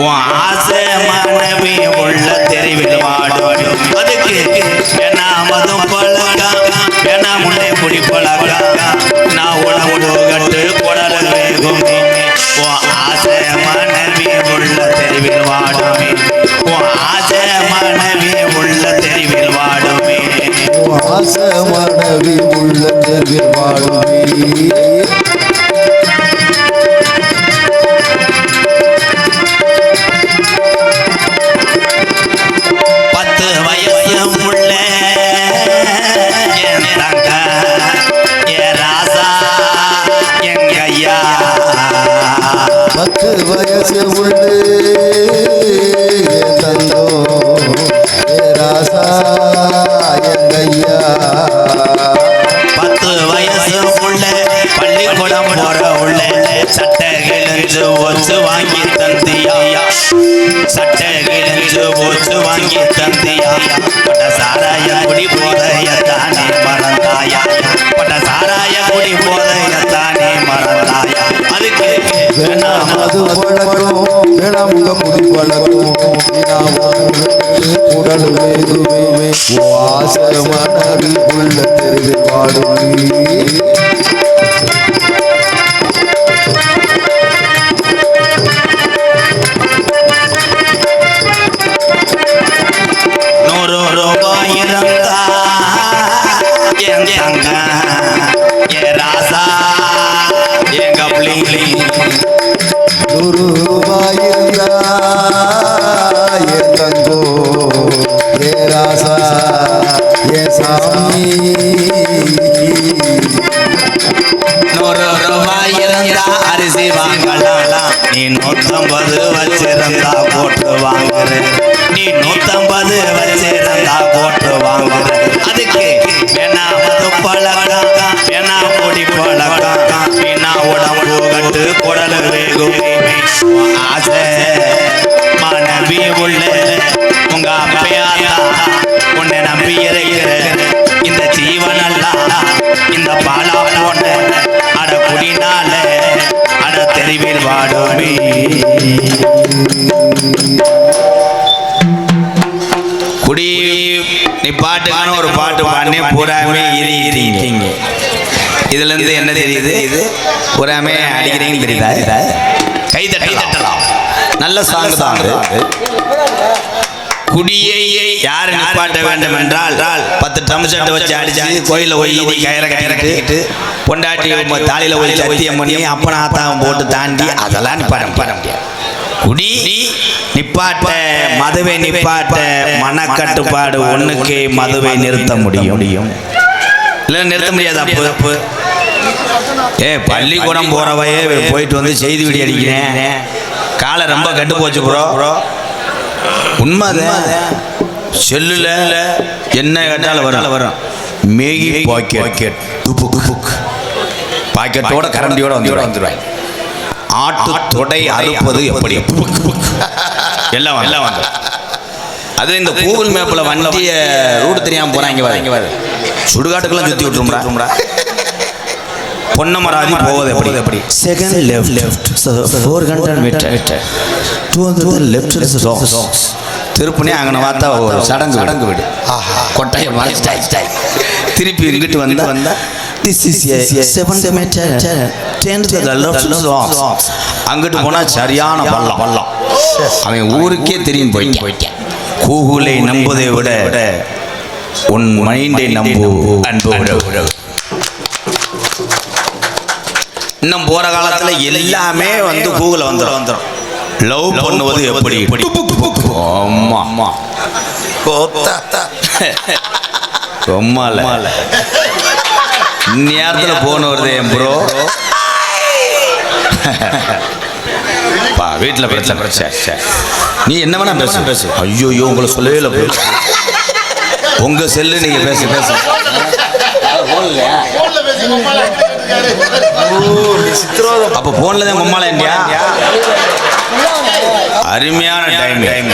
உன் ஆசை மனைவி உள்ள தெருவில் வாடுமே. அதுக்கு வேணா மது பழகம், வேணா முன்னே குடி பழகம், நான் உடம்பு கட்டு குடல் வேகுமே, உன் ஆசை மனைவி உள்ள தெருவில் வாடுமே, உன் ஆசை மனைவி உள்ள தெருவில் வாடுமே, ஆசை மனைவி உள்ள தெருவில் வாடுமே. 10 வயசு உள்ள என் தங்க ஏ ராசா எங்க ஐயா, 10 வயசு உள்ள என் தங்கோ ஏ ராசா எங்க ஐயா, 10 வயசு உள்ள பள்ளிக்கூடம் போற உள்ள சட்டை கிழிஞ்சு ஒச்சு வாங்கி தந்தியா, சட்டை கிழிஞ்சு ஒச்சு வாங்கி தந்தியா, பட்ட சாராய குடி போதையத்தானே மறந்தாயா, பட்ட சாராய குடி போதையத்தானே மறந்தாயா. அதுக்கு வேணாம மது பழக்கம் வேணாம் உங்க முடி பழக்கம் உடல் வேதுவே வாசமனவி உள்ள தெருவில் வாடுமே அரிசி வாங்கலாம் நீ 150 வச்சிருந்தா போட்டு வாங்குற நீ 150 வச்சிருந்தா போட்டு வாங்குற அதுக்கு வேணா மது பழக்கம் வேணா பொடி பழக்கம் வேணா உடம்பு கட்டு குடல் வேகும் ஆசை மனைவி உள்ள உங்க அப்பையாதா உன்னை நம்பி இருக்கிற இந்த ஜீவனெல்லாம் இந்த பாலா போன அட குடினால அட தெருவில் வாடுமே குடி நீ பாட்டுக்கான ஒரு பாட்டு பாடினே பூராமே இருக்கீங்க இதுல இருந்து என்ன தெரியுது இது பூராமே அடிக்கிறீங்கன்னு தெரியுதா கை தட்டலாம் நல்ல சாங் தான் குடியை யார் நிப்பாட்ட வேண்டும் என்றால் 10 டம்சட்டை வச்சு அடிச்சு கோயிலில் போய் கயிறை கட்டிட்டு பொண்டாட்டி தாலியில் போய் சத்தியம் பண்ணி அப்பனை ஆத்தாவும் போட்டு தாண்டி அதெல்லாம் நிப்பாட்ட முடியாது குடி நிப்பாட்ட மதுவை நிப்பாட்ட மனக்கட்டுப்பாடு ஒண்ணுக்கே மதுவை நிறுத்த முடியும் இல்லை நிறுத்த முடியாது அப்போ பள்ளிக்கூடம் போறவையே போயிட்டு வந்து செய்தி வீடி அடிக்கிறேன் காலை ரொம்ப கட்டு போச்சு ப்ரோ உண்மைதான் செல்லுல என்ன கேட்டாலும் வரும் மேகி பாக்கெட் பாக்கெட்டோட கரண்டியோட வந்துடுவாங்க ஆட்டு தொடை அறுப்பது எப்படி எல்லாம் வந்து அது இந்த கூகுள் மேப்பில் வண்டிய ரூட் தெரியாமல் போறாங்க வர சுடுகாட்டுக்கெல்லாம் சுற்றி விட்டுரும்டா பொன்னமராதி போவது எப்படி செகண்ட் லெஃப்ட் 400 மீட்டர் 200 லெஃப்ட் திருப்பணி அங்கே பார்த்தா ஒரு சடங்கு விடு கொட்டையை மறைச்சிட்டாய் திருப்பி இங்கிட்டு வந்தா திஸ் இஸ் 7 மீட்டர் 10 லெஃப்ட் அங்கிட்டு போனால் சரியான பள்ளம் அவன் ஊருக்கே தெரியும் போயிட்டேன் கூகுளை நம்புவதை விட உன் மைண்டை நம்பு அன்பு விட இன்னும் போற காலத்துல எல்லாமே வந்து கூகுள் வந்துடும் லவ் பண்ணுவது எப்படி அம்மா ரொம்மால நேரத்தில் போன வருது என் ப்ரோ வீட்டில் பிரச்சனை நீ என்ன வேணா பேசு ஐயோ உங்களை சொல்லவே இல்லை உங்க செல்லு நீங்க பேசு அப்ப போன்ல தான் மம்மால இந்தியா அருமையான டைம்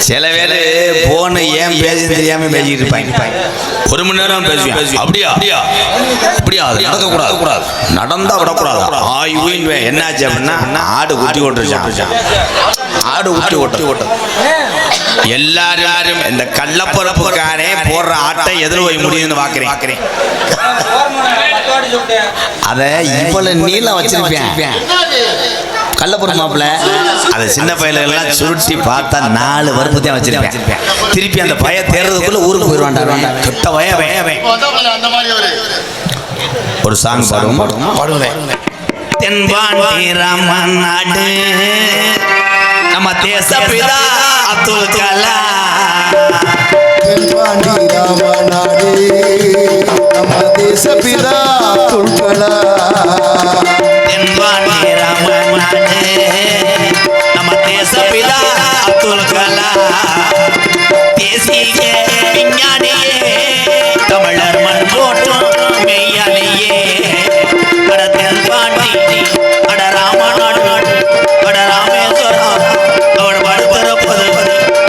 சில பேர் போன ஏன் பேச தெரியாம பேசிட்டு இருப்பாங்க 1 மணி நேரம் பேசுவேன் அப்படியா நடக்கக்கூடாது நடந்தா விடக்கூடாது ஆய்வு என்னாச்சு அப்படின்னா ஆடு குட்டி ஓட்டுருச்சான் ஆடு குட்டி ஓட்டு எல்லாரும் இந்த கள்ளப்பரப்புக்காரே போடுற ஆட்டை எதிர் போய் முடியுதுன்னு பாக்குறேன் அதை இவ்வளவு நீளம் வச்சிருப்பேன் கள்ளப்பொரு மாப்பிள்ள அதை சின்ன பையலாம் சுருட்டி பார்த்தா 4 வறுப்பு தான் வச்சிருப்பேன் திருப்பி அந்த பைய தேர்றதுக்குள்ள ஊருக்கு போயிடுவான்டா கெட்ட பையன் ஒரு சாங் பாடுவேன் தென்பாண்டி ராமநாடு நம்ம தேசப்பிதா அப்துல் கலாம் தென்பாண்டி ராமநாடு நம்ம தேசப்பிதா அப்துல் கலாம் தென்பாண்டி ராமநாடு நம்ம தேசப்பிதா அப்துல் கலாம் தேசிய விஞ்ஞானியே தமிழர் மண் போற்றும் மெய்யாலேயே அட தென்பாண்டி அட ராமநாடு அட ராமேஸ்வரம் அவர் படுத்திருப்பது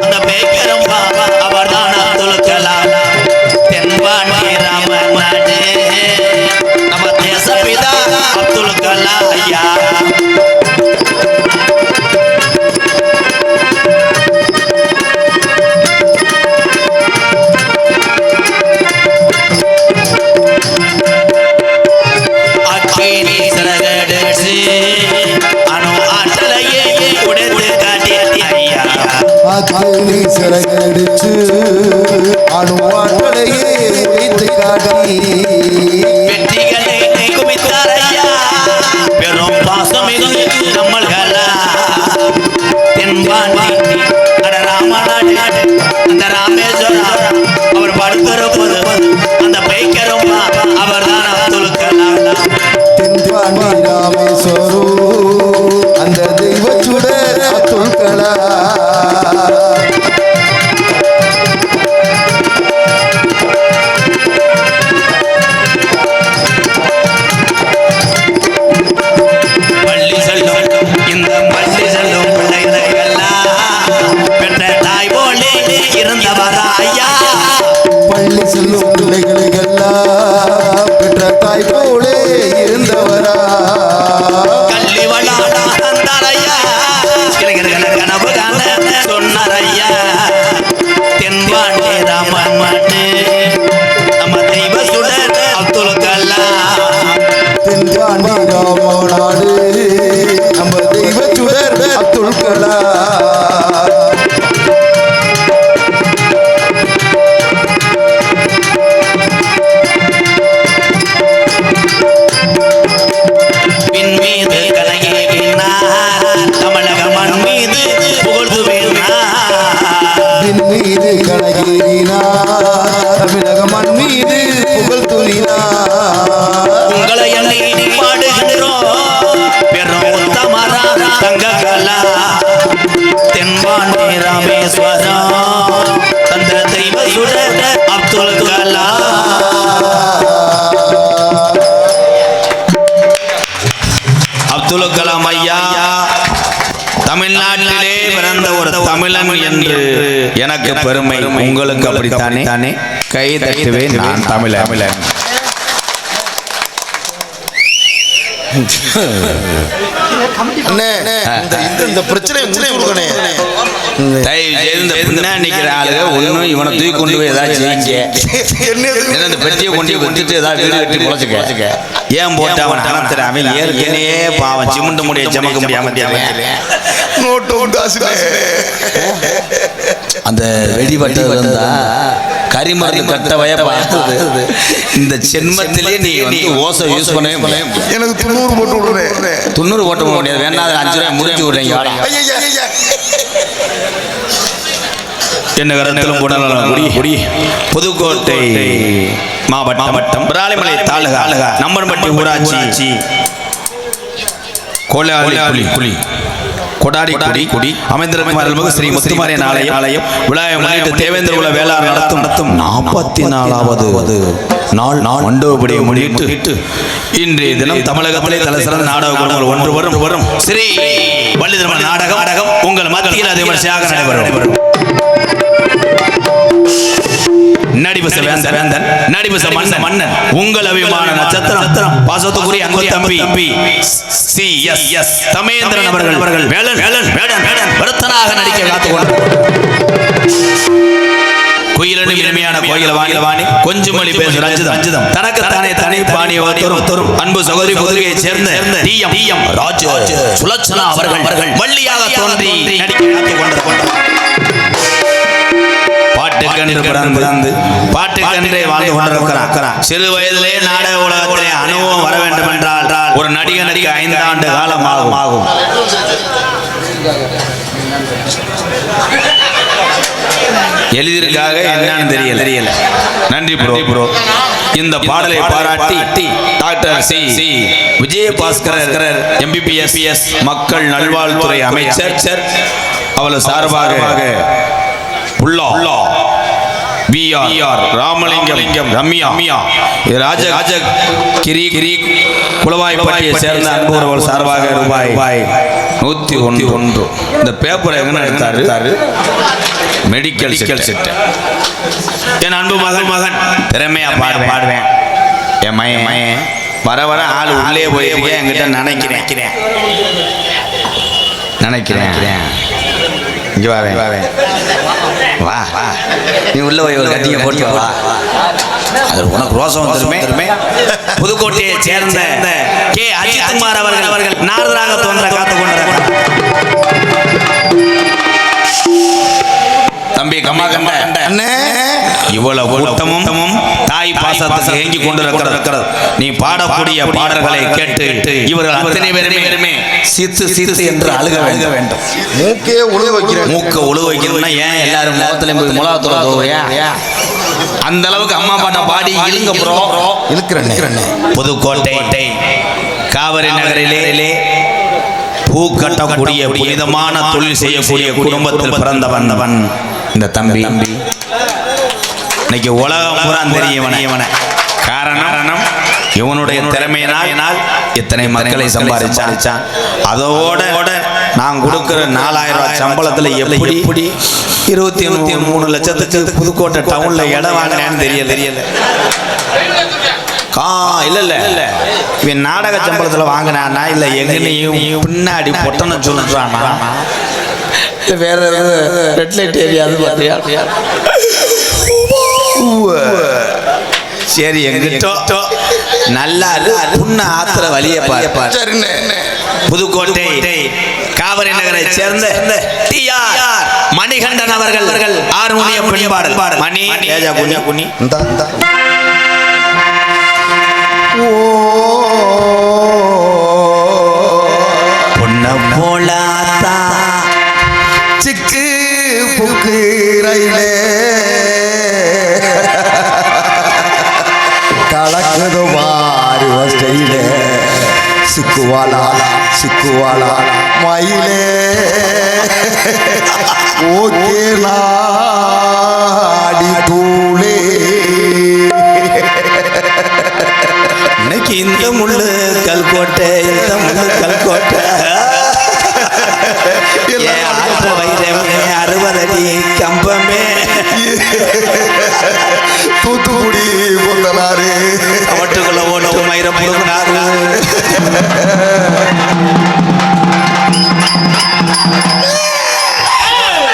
அந்த பேக்கரும் அவர்தான் அப்துல் கலாம் தென்பாண்டி ராமநாடு நம்ம தேசப்பிதா அப்துல் கலாம் அக்னி சிறகடிச்சு அணுவாட்களையே உடைத்து காட்டி வெற்றிகளை குவித்தார் ஐயா பெரும் பாசமிகு நம்மள்களா தென்பாண்டி ராமநாடு அந்த ராமேஸ்வரம் அவர் படுத்திருப்பது அந்த பைக்கரும் அவர் தான் அப்துல் கலாம் தென்பாண்டி ராமேஸ்வரம் அந்த தெய்வ சுடர் அப்துல் கலாம் பள்ளி செல்லும் இந்த பள்ளி செல்லும் பிள்ளைகளெல்லாம் பெற்ற தாய் போலே இருந்தவரா ஐயா பள்ளி செல்லும் பிள்ளைகளுக்கெல்லாம் பெற்ற தாய் போலே இருந்தவரா கல்வி வளாடா தந்தாரையா இளைஞர்கள் கனவு காண சொன்னாரையா தென்பாண்டி ராமன் மண்ணு நம்ம தெய்வ சுடர் அப்துல் கலாம் தென்பாண்டி ராமநாடு நம்ம தெய்வ சுடர் அப்துல் கலாம் பின் மீது கலங்கினார் தமிழக மண் மீது புகழ்ந்து பின் மீது கலகினார் தமிழக மண் மீது புகழ் துணினார் உங்களை எண்ணி பாடுகின்றோம் பெரும் உத்தமரா தங்க கலா தென்பாண்டி ராமேஸ்வரம் தந்த தெய்வ சுடர் அப்துல் கலாம் அப்துல் கலாம் ஐயா தமிழ்நாட்டிலே பிறந்த ஒரு தமிழன் என்று எனக்கு பெருமை உங்களுக்கு அப்படித்தானே தானே கை தட்டுவேன் நான் தமிழன் அண்ணே இந்த பிரச்சனை கொடுக்கணே தயவு செய்து இந்த பின்னாடி நிக்கிற ஆளுங்க ஒன்னும் இவனை தூக்கி கொண்டு போய் ஏதாச்சும் செய்யுங்க இந்த பெட்டியை கொண்டு வச்சுட்டு ஏதாவது வீடு கட்டி பொழைச்சுக்க ஏன் போட்டு அவன் அனத்துற அவன் ஏற்கனவே பாவம் சிமுண்டு முடிய சமக்க முடியாம அந்த வெடிபட்டு வந்தா கரிமருந்து கட்ட வய பார்த்தது இந்த ஜென்மத்திலே நீ வந்து ஓசை யூஸ் பண்ணவே முடியாது எனக்கு 90 போட்டு விடுறேன் 90 போட்டு போக முடியாது வேணா 5 ரூபாய் முடிச்சு விடுறீங்க என்ன கரத்திலும் குடி புதுக்கோட்டை மாவட்டம் விராலிமலை தாலுகா நம்பர்பட்டி ஊராட்சி கோலாலி கொடாடி குடி அமைந்திருக்கும் ஸ்ரீ முத்துமாரியன் ஆலயம் விழாவை முன்னிட்டு தேவேந்திர குல வேளாண் நடத்தும் 44வது நாள் மண்டபப்படியை முன்னிட்டு இன்றைய தினம் தமிழகத்திலே தலைசிறந்த நாடக குழுக்கள் ஒன்று வரும் ஸ்ரீ வள்ளி திருமண நாடகம் உங்கள் மத்தியில் அது விமர்சையாக நடைபெறும் நடிபச வேந்தன் நடிபச மன்னன் உங்கள் அபிமான நட்சத்திரம் பாசத்துக்குரிய அன்பு தம்பி எஸ் தமேந்திரன் அவர்கள் வேடன் வருத்தனாக நடிக்க காத்துக்கொண்டு குயிலனும் இனிமையான கோயில வாணி கொஞ்சம் மொழி பேசும் ரஞ்சிதம் தனக்குத்தானே தனி பாணி ஒருத்தரும் அன்பு சகோதரி புதுகையைச் சேர்ந்த தீயம் ராஜ சுலட்சணா அவர்கள் வள்ளியாக தோன்றி நடிக்க காத்துக்கொண்டிருக்கிறார் பாட்டுக்கன்றே வாழ்ந்து கொண்டிருக்கிறார் சிறு வயதிலே நாடக உலகத்திலே அனுபவம் வர வேண்டும் என்றால் ஒரு நடிகனுக்கு 5 ஆண்டு காலம் ஆகும் எழுதியிருக்காக என்னன்னு தெரியல நன்றி ப்ரோ இந்த பாடலை பாராட்டி டாக்டர் சி விஜயபாஸ்கர் MBBS மக்கள் நல்வாழ்வுத்துறை அமைச்சர் அவள் சார்பாக புல்லா VR ராமலிங்கம் ரம்யா ராஜ கிரி குளவாய்ப்பட்டியை சேர்ந்த அன்புறவர்கள் சார்பாக ரூபாய் 101. இந்த பேப்பரை எங்க எடுத்தாரு மெடிக்கல் செட் என் அன்பு மகன் திறமையா பாடுவேன் என் மயன் வர ஆள் உள்ளே போயிருக்கேன் என்கிட்ட நினைக்கிறேன் இங்கே வா நீ உள்ள போய் ஒரு கட்டிங்க போட்டு வா அது உனக்கு ரோசம் வந்துருமே புதுக்கோட்டையை சேர்ந்த கே அஜித்குமார் அவர்கள் நாரதராக தோன்ற காத்து கொண்டிருக்கிறார் தம்பி கம்மா கண்ட அண்ணே இவ்வளவு கூட்டமும் தாய் பாசத்துக்கு ஏங்கி கொண்டு இருக்கிறது. நீ பாடக்கூடிய பாடல்களை கேட்டு இவர்கள் அத்தனை பேருமே சித்து சித்து என்று அழுக வேண்டும். மூக்கே உழுக வைக்கிறேன். மூக்க உழுக வைக்கணும்னா ஏன் எல்லாரும் முகத்திலையும் போய் முலாத்துறா அந்த அளவுக்கு அம்மா பாட்டை பாடி இழுங்க ப்ரோ. இழுக்கிறேன். புதுக்கோட்டை காவிரி நகரிலே பூ கட்டக்கூடிய புனிதமான தொழில் செய்யக்கூடிய குடும்பத்தில் பிறந்தவன் இந்த தம்பி. இன்னைக்கு உலகம் பூரா தெரியும் இவனை. காரணம் இவனுடைய திறமையினால் இத்தனை மக்களை சம்பாதிச்சான். அதோட நான் கொடுக்கிற 4000 ரூபாய் சம்பளத்துல எப்படி 23 லட்சத்துக்கு புதுக்கோட்டை டவுன்ல இடம் வாங்கினேன்னு தெரியல. இல்ல இவன் நாடக சம்பளத்துல வாங்கினானா இல்ல எங்கனையும் பின்னாடி பொட்டனை சொல்றானா வேற ரெட் லைட் ஏரியாது பார்த்தியா? சரி எங்கிட்ட நல்லா புண்ண ஆத்திர வழிய பாரு. புதுக்கோட்டை காவிரி நகரை சேர்ந்த டிஆர் மணிகண்டன் அவர்கள் ஆறுமுனிய பண்பாடல் மணி குனி பொன்ன போலாத்தா சிக்கு புக்கு ரயிலே கலக்குது வாரு வஸ்டையிலே சிக்குவாலா மயிலே ஓகே நாடி தூளே. இன்னைக்கு இந்த முள்ளு கல்கோட்டை வைரமே 60 அடி கம்பமே தூத்துக்குடி பொந்தனாரு அவட்டுக்குள்ள ஓட்டு மயிரம் புடுங்கினாரு.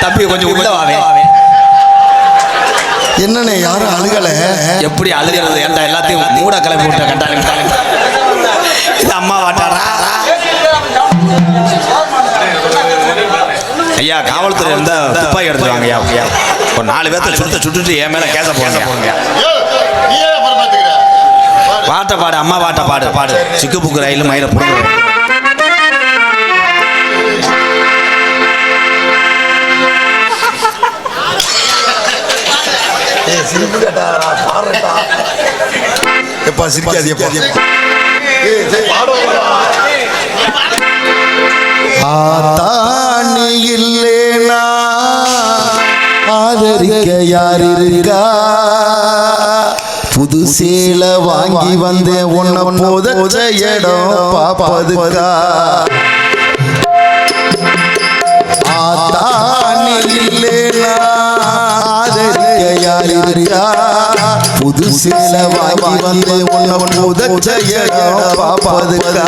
தப்பி கொஞ்சம் உள்ளவாவே. என்னண்ணே யாரும் அழுகல? எப்படி அழுகிறது? ஏன்டா எல்லாத்தையும் மூட கிளப்பி விட்ட கண்டாலும் இது அம்மா வாட்டாரா? ஐயா காவல்துறை இருந்தா துப்பாக்கி எடுத்துருவாங்க. ஐயா ஒரு 4 பேர்த்த சுட்டுட்டு என் மேல கேச போங்க. பாட்டை பாடு அம்மா பாட்டை பாடு. சிக்கு புக்கு ரயில் மயிரை புடுங்க. எப்பா சிரிக்காது ஆத்தானி இல்லேனா ஆதரிக்க யார் இருக்கா? புது சேல வாங்கி வந்தேன் உன்னை போதச்ச இடம் பாப்பதுக்கா. ஆத்தானி இல்லேனா ஆதரிக்க யார் இருக்கா? புது சேல வாங்கி வந்தேன் உன்னை போதச்ச இடம் பாப்பதுக்கா.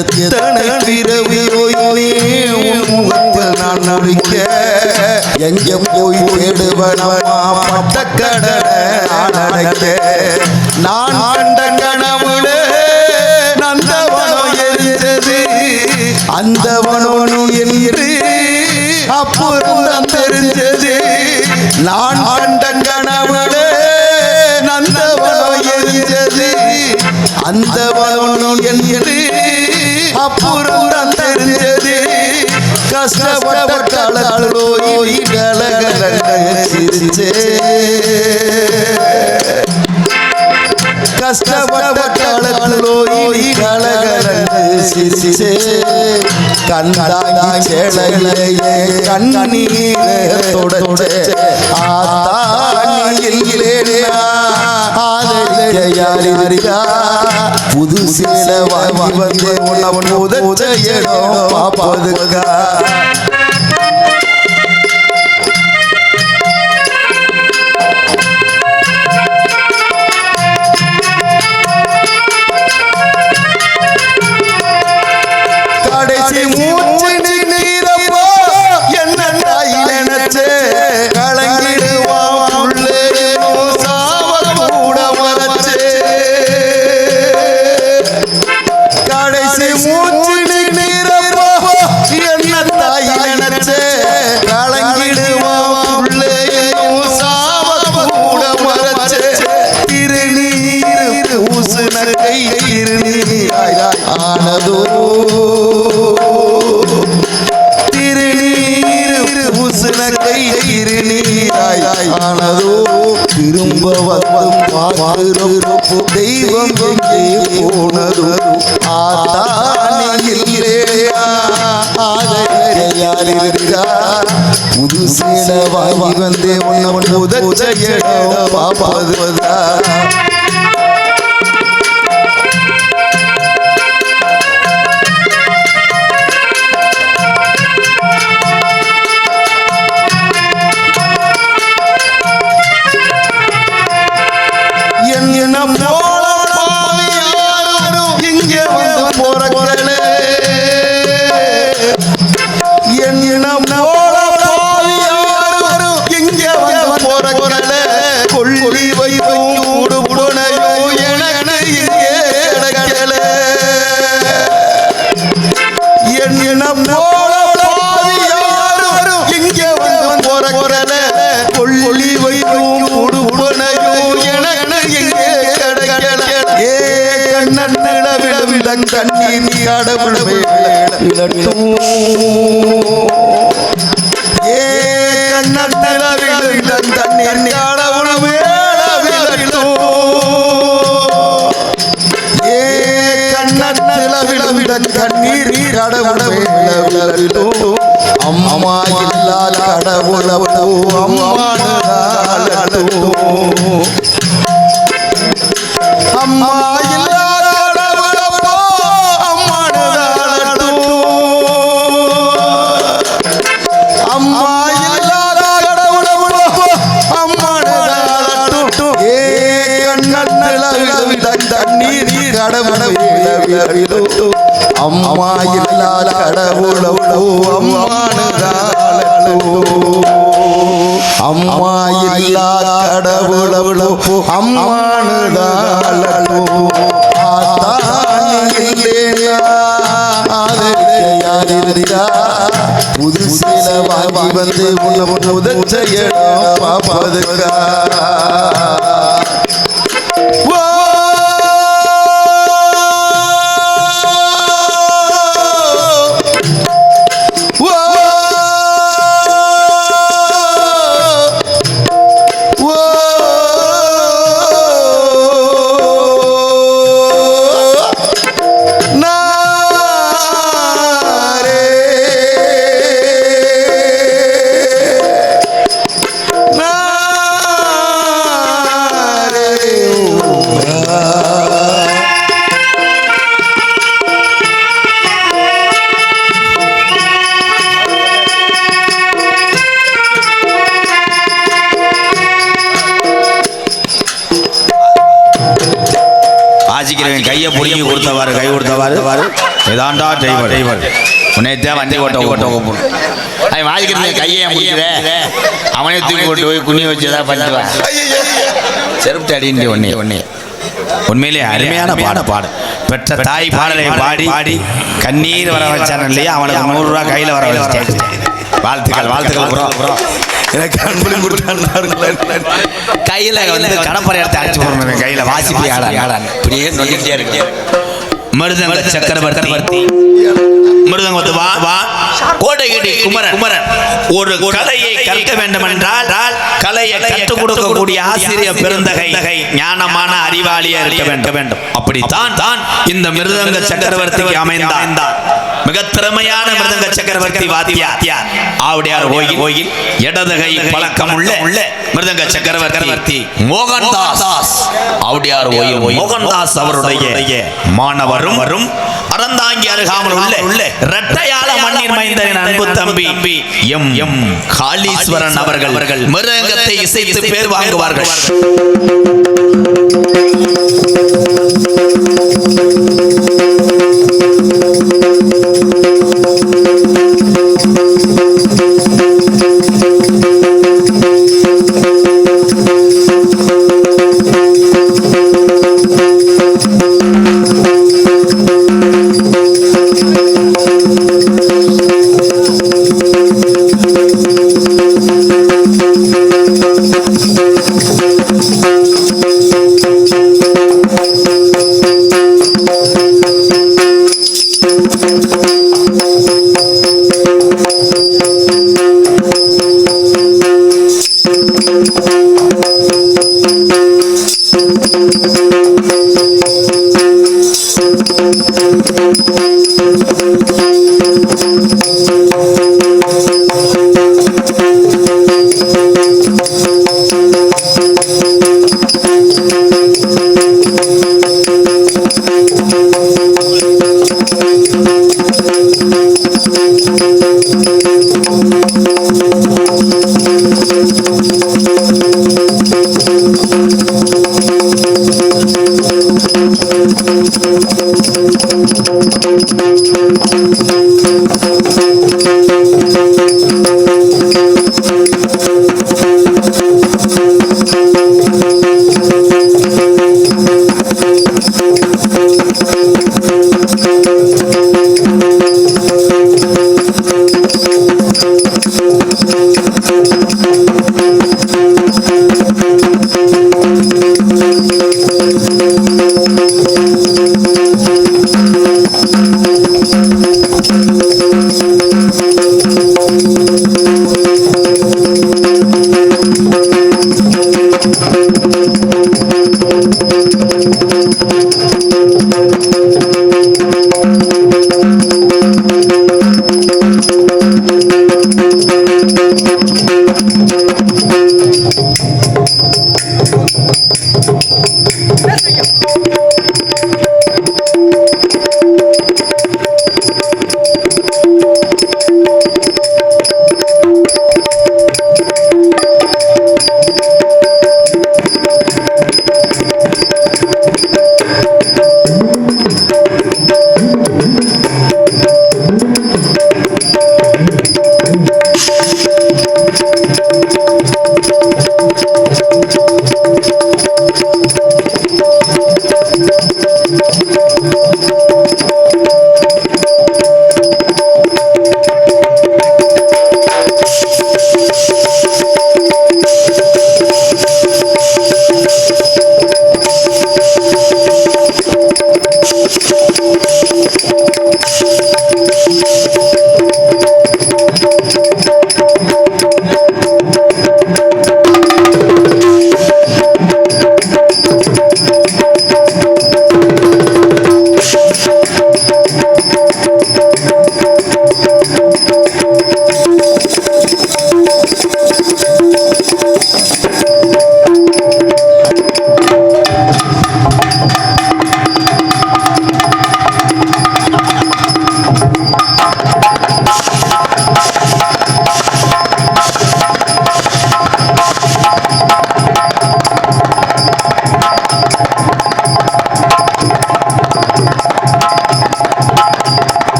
எத்தனை பிறவியோ உன் முகத்தில் நான் நடிக்க எங்க போய் தேடுவனமா பட்டக்கடலை அடைக்க. நான் கண்ட கனவுல நந்தவனம் எரிந்தது அந்த வனோனு என்று அப்புறம் தெரிஞ்சது. நான் கண்ட கனவுல நந்தவனம் எரிந்தது அந்த வனோனு என்று அப்புறம் தெரிஞ்சது. கஷ்டப்பட்ட காலத்தோய் சிரிச்சே கஷ்டப்பட்ட காலத்தோய் சிரிச்சே கண்டாங்கி சேலையிலே கண்ணீரை தொடச்சே. ஆதாரியா புது சேல வாங்கி வந்து உன்னவன் உதச்ச இடம் பாப்பதுக்கா. கடைசி மூச்சு நீரப்போ என்ன தாய் நினைச்சே கலங்கிடுவான் உள்ளே சாவ கூட மறைச்சே. கடைசி மூச்சு நீரப்போ என்ன தாய் தெய்வம் எங்கே போனதோ ஆத்தானி இல்லையா யார் இருக்கா புது சேலை வாங்கி வந்தே உன்னை உதச்ச இடம் பாப்பாதுவதா என்ன போல யாரும் இங்கே வந்து போறே என்ன போல யாரும் இங்கே வந்து போறே கொள்ளி வைக்கும் கூடு புனையோ என இங்கே கிடக்கல என்ன போல யாரும் இங்கே வந்து போறே கொள்ளி வைக்கும் கூடு புனையோ கண்ணீர் கடவுளவே கண்ணீர் கடவுளோ அம்மா இல்லா கடவுளவோ அம்மா இல்லா அம்மா இல்லாத கடவுளோ அம்மா இல்லாத கடவுளோ அம்மானுதாளோ புது சேல வாங்கி வந்து உன்னை உதச்ச இடம் பாப்பதுக்கா கையை பிடிங்கி கொடுத்தவாறு கை கொடுத்தவாறு ஏதாண்டா டிரைவர் உன்னைத்தான் வண்டி ஓட்ட அவன் வாசிக்கிறது கையை முடிக்கிறேன் அவனே தூக்கி போட்டு போய் குனி வச்சு ஏதாவது பண்ணிடுவான் செருப்பு அடின்னு ஒன்னே உண்மையிலே அருமையான பாடு பெற்ற தாய் பாடலை பாடி கண்ணீர் வர வச்சான் இல்லையா அவனுக்கு 100 ரூபா கையில் வர வச்சு வாழ்த்துக்கள் ப்ரோ எனக்கு அன்புலையும் கொடுத்தாங்க கையில் வந்து கடப்பறை எடுத்து அடிச்சு போடணும் கையில் வாசிப்பி ஆடான் இப்படியே சொல்லிட்டே இருக்கு மிருதங்க சக்கரவர்த்தி மிருதங்க வா கோடைகிரி குமரன் ஒரு கலையை கற்க வேண்டும் என்றால் கலையை கற்றுக் கொடுக்கக்கூடிய ஆசிரியர் பெருந்தகை ஞானமான அறிவாளியா இருக்க வேண்டும் அப்படித்தான் இந்த மிருதங்க சக்கரவர்த்திக்கு அமைந்தார் மிக திறமையான மிருதங்க சக்கரவர்த்தி வாத்தியார் ஆவுடையார் கோயில் இடதுகை பழக்கம் உள்ள மிருதங்க சக்கரவர்த்தி மோகன்தாஸ் ஆவுடையார் கோயில் மோகன்தாஸ் அவருடைய மாணவரும் அறந்தாங்கி அருகாமல் உள்ள இரட்டையாள மண்ணின் மைந்தரின் அன்பு தம்பி எம் காளீஸ்வரன் அவர்கள் மிருதங்கத்தை இசைத்து பேர் வாங்குவார்கள்.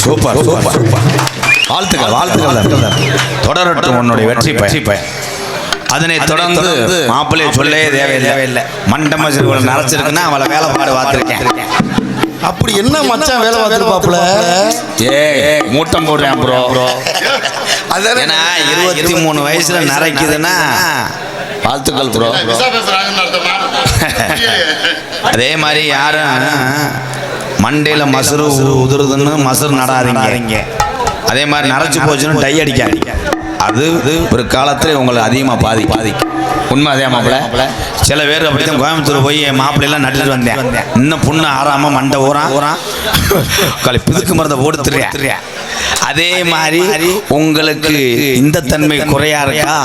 சூப்பர் சூப்பர் வாழ்த்துக்கள் வாழ்த்துக்கள். தொடரட்டும் உன்னுடைய வெற்றி பயன். அதனை தொடர்ந்து மாப்பிள்ளை சொல்லே தேவையில்லை. மண்டம சிறுவன் நரைச்சிருக்குன்னா அவளை வேலைப்பாடு பார்த்துருக்கேன். அப்படி என்ன மச்சான் வேலை பார்த்துருப்பாப்புல? மூட்டம் போடுறேன் ப்ரோ. ஏன்னா 23 வயசுல நரைக்குதுன்னா வாழ்த்துக்கள் ப்ரோ. அதே மாதிரி யாரும் மண்டையில் மசுறு உதுருதுன்னு மசுறு நடாதீங்க. அதே மாதிரி நரைச்சி போச்சுன்னு டை அடிக்காதீங்க. அது ஒரு காலத்தில் உங்களை அதிகமாக பாதிக்கும். உண்மை அதே மாப்பிள்ளை. சில பேர் அப்படி தான் கோயம்புத்தூர் போய் என் மாப்பிள்ளையெல்லாம் நட்டுட்டு வந்தேன். இன்னும் புண்ணு ஆறாமல் மண்டை ஊறான் பிதுக்கு மருந்தை போட்டுறியா. அதே மாதிரி உங்களுக்கு இந்த தன்மை குறையா இருக்கா,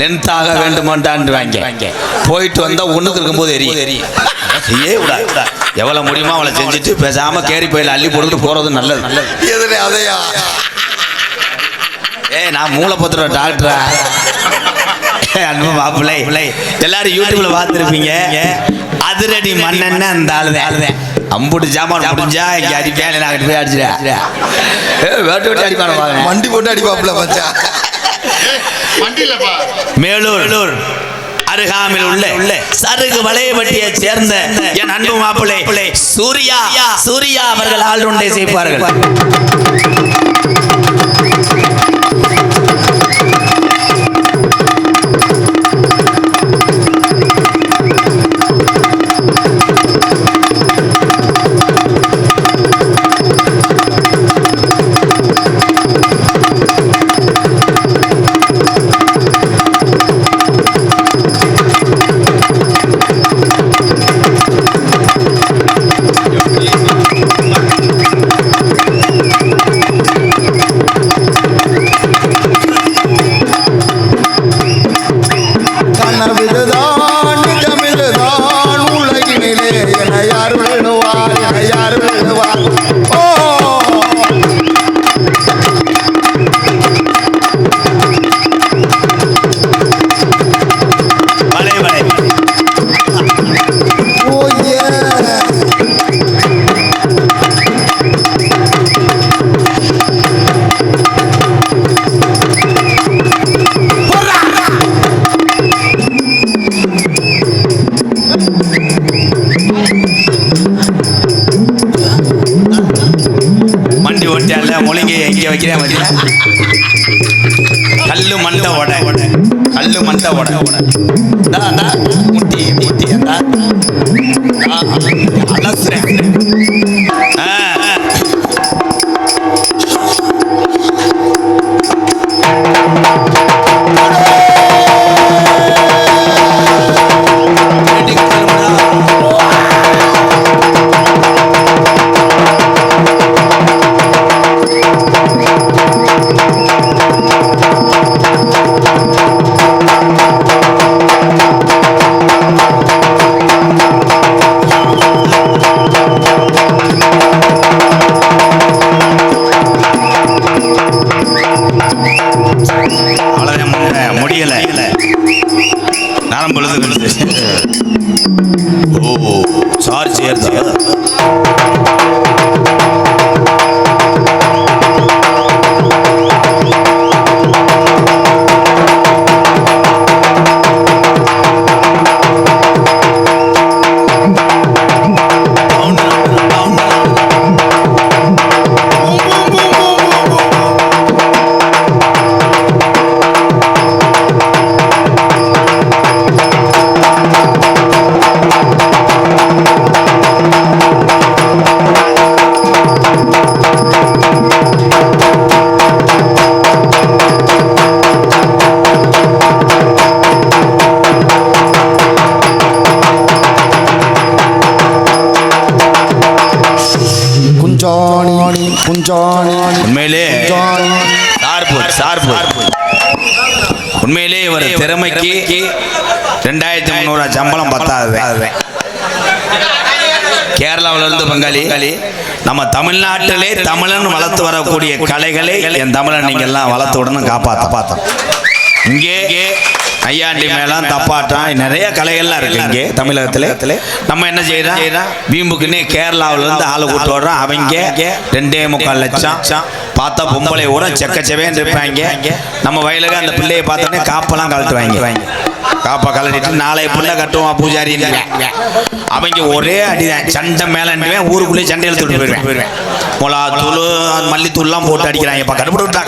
லென்த்தாக வேண்டுமான்டான்னு வாங்க. போயிட்டு வந்தால் ஒன்றுக்கு இருக்கும்போது எரியும். எவ்வளோ முடியுமோ அவளை செஞ்சுட்டு பேசாம கேரி பையில அள்ளி போட்டுட்டு போறது நல்லது. அதையா நான் மூளைப்பத்திர டாக்டரா அன்பு மாப்பிள்ளை. எல்லாரும் யூடியூப்ல பார்த்துருப்பீங்க. அதிரடி மண்ணெண்ண அந்த ஆளுதான் அம்புட்டு ஜாமான் முடிஞ்சா இங்க அடிப்பேன். நான் போய் அடிச்சிடா வேட்டு அடிப்பான வண்டி போட்டு அடிப்பாப்புல மச்சா. மேலூர் அருகாமையில் உள்ள சருகு வளையப்பட்டியை சேர்ந்த என் அன்பு மாப்பிள்ளை சூர்யா அவர்கள் ஆளுண்டை செய்வார்கள். வச்சிருக்கால முழுங்கி இங்கே வைக்கிறேன் பார்த்தீங்களா கல்லு மண்டை உடை கல்லு மண்டை உடை முட்டி முட்டி அலசுறேன் முடியல நரம் பொழுது ஓ சார் சேர்ந்தா உண்மையிலே இவர் திறமைக்கு 2300 சம்பளம் பத்தாது. கேரளாவில் இருந்து பங்காளி நம்ம தமிழ்நாட்டிலே தமிழன் வளர்த்து வரக்கூடிய கலைகளை என் தமிழன் நீங்க எல்லாம் வளர்த்து விடணும் பார்த்தோம். இங்கே ஐயாண்டி மேளம் தப்பாட்டம் நிறைய கலைகள்லாம் இருக்கு இங்கே தமிழகத்தில். நம்ம என்ன செய்யறோம் வீம்புக்குன்னு கேரளாவிலேருந்து ஆளு கூட்டு வர்றோம். அவங்க 2.25 லட்சம் பார்த்தா பொம்பளை ஊரை செக்கச்சவேன்னு இருப்பாங்க. நம்ம வயலுக்கு அந்த பிள்ளையை பார்த்தோன்னே காப்பெல்லாம் கழட்டுவாங்க. காப்பை கலட்டிட்டு நாளைய புள்ள கட்டுவான் பூஜாரி. அவங்க ஒரே அடிதான் சண்டை மேலேண்டுவேன். ஊருக்குள்ளேயே சண்டை எழுத்துட்டு போயிடுவேன். மிளகாத்தூள் மல்லித்தூள்லாம் போட்டு அடிக்கிறாங்க. கடுப்பு விட்டா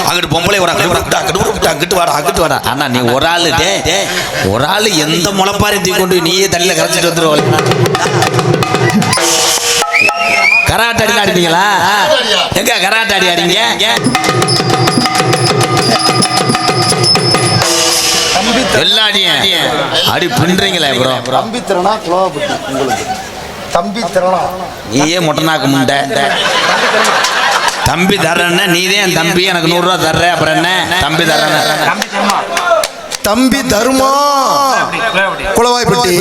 அங்கிட்டு பொம்பளை வர அங்கிட்டு வாடா. ஆனா நீ ஒரு ஆளு எந்த முளைப்பாரி தூக்கி கொண்டு நீயே தண்ணியில கரைச்சிட்டு வந்துருவோம். கராட்டை அடி ஆடிப்பீங்களா? எங்க கராட்டை அடி ஆடிங்க? எல்லாடியும் அடி பின்றீங்களா ப்ரோ? தம்பி திறனா குலவாப்பட்டி உங்களுக்கு தம்பி திறனா நீயே மொட்டனாக்கு முண்டை தம்பி தர்றேன்னா நீதே என் தம்பி எனக்கு 100 ரூபா தர்ற. அப்புறம் என்ன தம்பி தர்றேன்னு தம்பி தருமா குளவாய்ப்பட்டி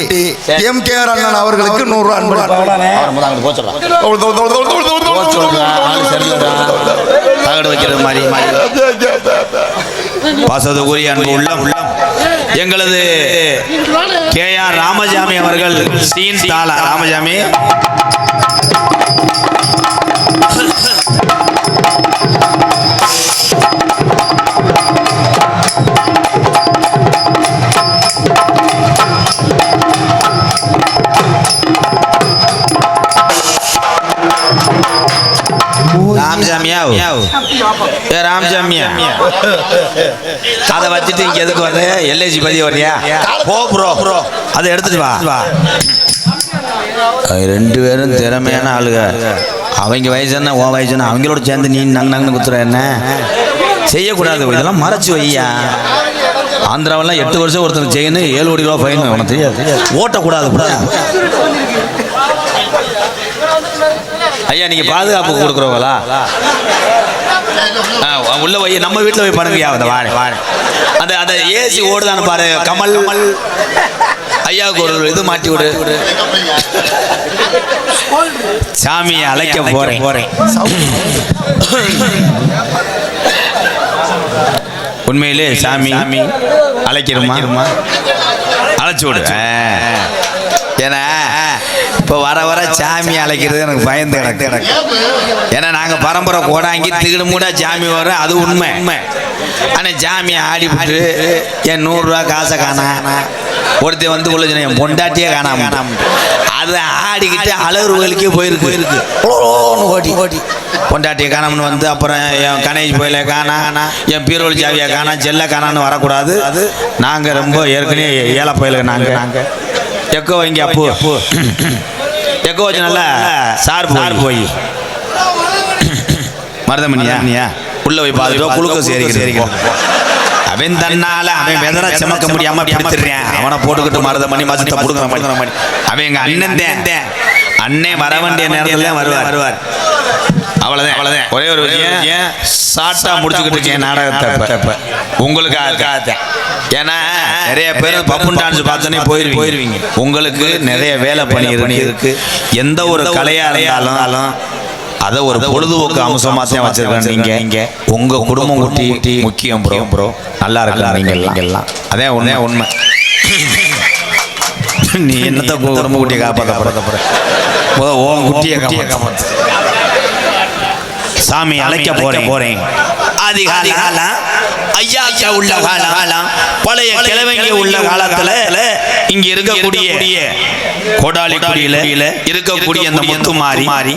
எம்கேஆர் அண்ணன் அவர்களுக்கு 100 ரூபா தகடு வைக்கிறது மாதிரி பாசத்துக்குரிய அன்பு உள்ளம் எங்களது கேஆர் ராமசாமி அவர்கள் சீன் தாளா ராமசாமி ராமசாமியா ராமசாமியா அதை வச்சுட்டு இங்க எதுக்கு வர்ற? எல்ஐசி பதிவு வர்றியா? போ ப்ரோ அதை எடுத்துட்டு வா. 2 பேரும் திறமையான ஆளுங்க. அவங்க வயசு என்ன உன் வயசு என்ன? அவங்களோட சேர்ந்து நீ நங்கு குத்துற என்ன செய்யக்கூடாது. இதெல்லாம் மறைச்சு வையா. ஆந்திராவெல்லாம் 8 வருஷம் ஒருத்தர் செய்யணும் 7 கோடி ரூபா ஃபைன். உனக்கு தெரியாது. ஓட்டக்கூடாது. ஐயா நீங்க பாதுகாப்பு கொடுக்குறவங்களா? உள்ள போய் நம்ம வீட்டில் போய் பண்ணுங்கய்யா. அந்த ஏசி ஓடுதான்னு பாரு. கமல் ஐயாவுக்கு ஒரு இது மாட்டி விடு. சாமியை அழைக்க போறேன். உண்மையிலே சாமி அழைக்கிறோமா? அழைச்சி விடு. ஏன்னா இப்போ வர சாமி அழைக்கிறது எனக்கு பயந்து கிடக்கு. ஏன்னா நாங்கள் பரம்பரை கோடாங்கி திகிடு மூடா சாமி வரும். அது உண்மை. ஆனால் சாமியை ஆடி போட்டு என் 100 ரூபா காசை காணா ஒருத்தர் வந்து உள்ள என் பொண்டாட்டியே காணாம. அதுதான் ஆடிக்கிட்டு அழகு கோயிலுக்கே போயிருக்கு ஓடி ஓடி பொண்டாட்டியை காணாமனு வந்து அப்புறம் என் கணேஷ் கோயிலை காணா என் பீரோல் ஜாவியை காணா செல்ல காணான்னு வரக்கூடாது. அது நாங்கள் ரொம்ப ஏற்கனவே ஏழை கோயிலுக்கு நாங்கள் எக்கோ வைங்க அப்போ எக்கோ வச்சு நல்லா சார் போய் மருதமணியா உள்ள போய் பார்த்துட்டோம் குளுக்க சரிக்கிறோம். அவன் தன்னால அவன் வெதரை சமக்க முடியாம பிடிச்சிடுறேன். அவனை போட்டுக்கிட்டு மருதமணி மசத்தை கொடுக்குற மணி அவன் எங்க அண்ணன் தான். அண்ணே வர வேண்டிய நேரத்தில் வருவார். அவ்வளவுதான் ஒரே ஒரு விஷயம் ஷார்ட்டா முடிச்சுக்கிட்டு இருக்கேன் நாடகத்தை உங்களுக்கு. ஏன்னா நிறைய பேர் பப்புன் டான்ஸ் பார்த்தோன்னே போயிருவீங்க. உங்களுக்கு நிறைய வேலை பணி இருக்கு. எந்த ஒரு கலையா இருந்தாலும் அதை ஒரு பொழுதுபோக்கு அம்சமா தான் வச்சிருக்கேன். நீங்க உங்க குடும்பம் குட்டி முக்கியம் ப்ரோ. நல்லா இருக்கலாம் நீங்க எல்லாம். அதே உண்மை. நீ என்னத்த குடும்ப குட்டியை காப்பாற்ற குட்டியை காப்பாற்ற சாமி அழைக்க போறேன். அதிகாலை காலம் ஐயா உள்ள காலம் பழைய கிழவங்க உள்ள காலத்துல இங்க இருக்கக்கூடிய கோடாலி குடியில இருக்கக்கூடிய அந்த முத்து மாறி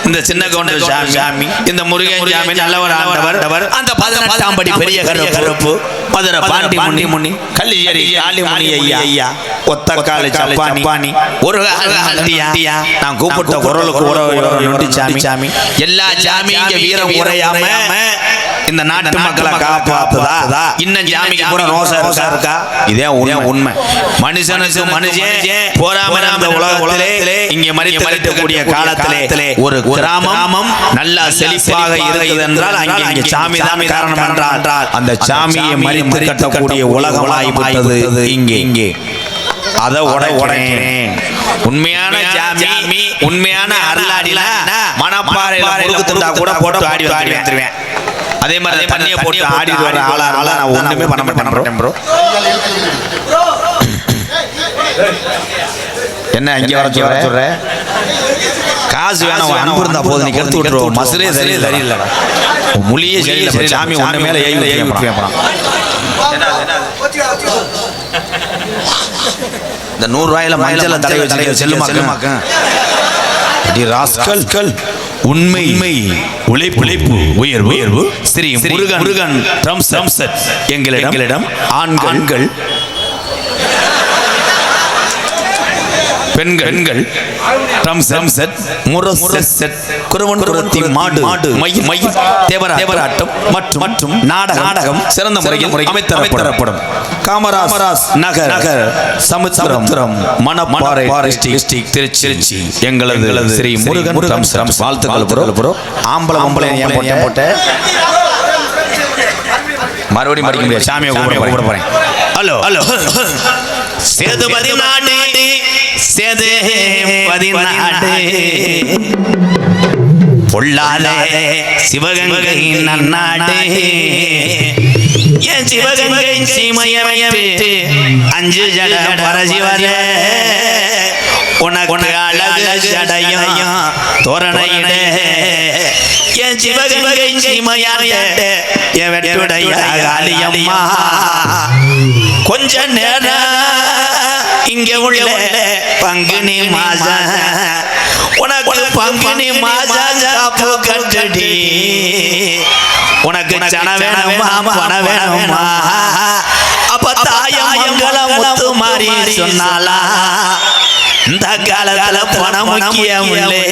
இந்த சின்ன கவுண்டர் சாமி இந்த முருகன் சாமி நல்லவர் ஆண்டவர் அந்த 18ஆம் படி பெரிய கருப்பு மதுரை பாண்டி முனி கல்லியரி காளிமுனி ஐயா ஒத்தக்காலி சப்பானி ஒரு நான் கூப்பிட்ட குரலுக்கு சாமி எல்லா சாமி இங்க வீரம் உரையாம இந்த நாட்டு மக்களை காப்பாத்துதா. இன்னும் ஜாமிக்கு பூரா ரோசா இருக்கா? இதே உண்மை. மனுஷனுக்கு மனுஷன் போராம அந்த உலகத்திலே இங்கே மறிக்கக்கூடிய காலத்திலே ஒரு கிராமம் நல்லா செழிப்பாக இருக்குது என்றால் அங்கே சாமி தான் காரணம் என்றால் அந்த சாமியை மறித்து கட்டக்கூடிய உலகமாய்விட்டது இங்கே. அதை உடைக்கிறேன். உண்மையான சாமி உண்மையான அருளாடில மனப்பாறையில திண்டா கூட போட்டு ஆடி வந்துருவேன். அதே மாதிரி தண்ணியை போட்டு ஆடி வர ஆளா நான் ஒண்ணுமே பண்ண மாட்டேன் ப்ரோ. என்ன இங்க வர சொல்ற காசு வேணும் அன்பு இருந்தா போது நீ கெடுத்து விட்டுருவோம். மசுரே சரியில்லை மொழியே சரியில்லை. சாமி ஒண்ணு மேல ஏறி விட்டுருவேன். இந்த 100 ரூபாயில மஞ்சள் தலை வச்சு செல்லுமாக்க ராஸ்கல் உண்மை உழைப்பு உயர்வு ஸ்ரீ முருகன் எங்களிடம் ஆண்கள் பெண்கள் குரவன்குரத்தி மாடு மயில் தேவராட்டம் மற்றும் நாடகம் சிறந்த முறையில் அமைத்தரப்படும். காமராஜ் நகர் சமுத்திரம் மணப்பாறை டிஸ்ட்ரிக்ட் திருச்சி எங்களது ஸ்ரீ முருகன் வாழ்த்துக்கள் ப்ரோ. ஆம்பளை ஏன் போட்ட மறுபடியும் படிக்க முடியாது. சாமியை கூப்பிட போறேன். ஹலோ சேதுபதி நாடு பொல்லாத சிவகங்கை நன்னாடு என் சிவகங்கை சீமையமையவிட்டு 5 ஜட பரசி வர உனக்கு அழகு ஜடையும் தோரணையிட என் சிவகங்கை சீமையாட்ட என் வெட்டுடைய காளியம்மா கொஞ்ச நேரம் இங்க உள்ள பங்குனி மாசம் உனக்கு பங்குனி மாசம் காப்பு கட்டடி உனக்கு சன வேணுமா பண வேணுமா அப்ப தாயமங்கலம் முத்து மாறி சொன்னாலா இந்த காலத்துல பணம் முக்கியம் இல்லை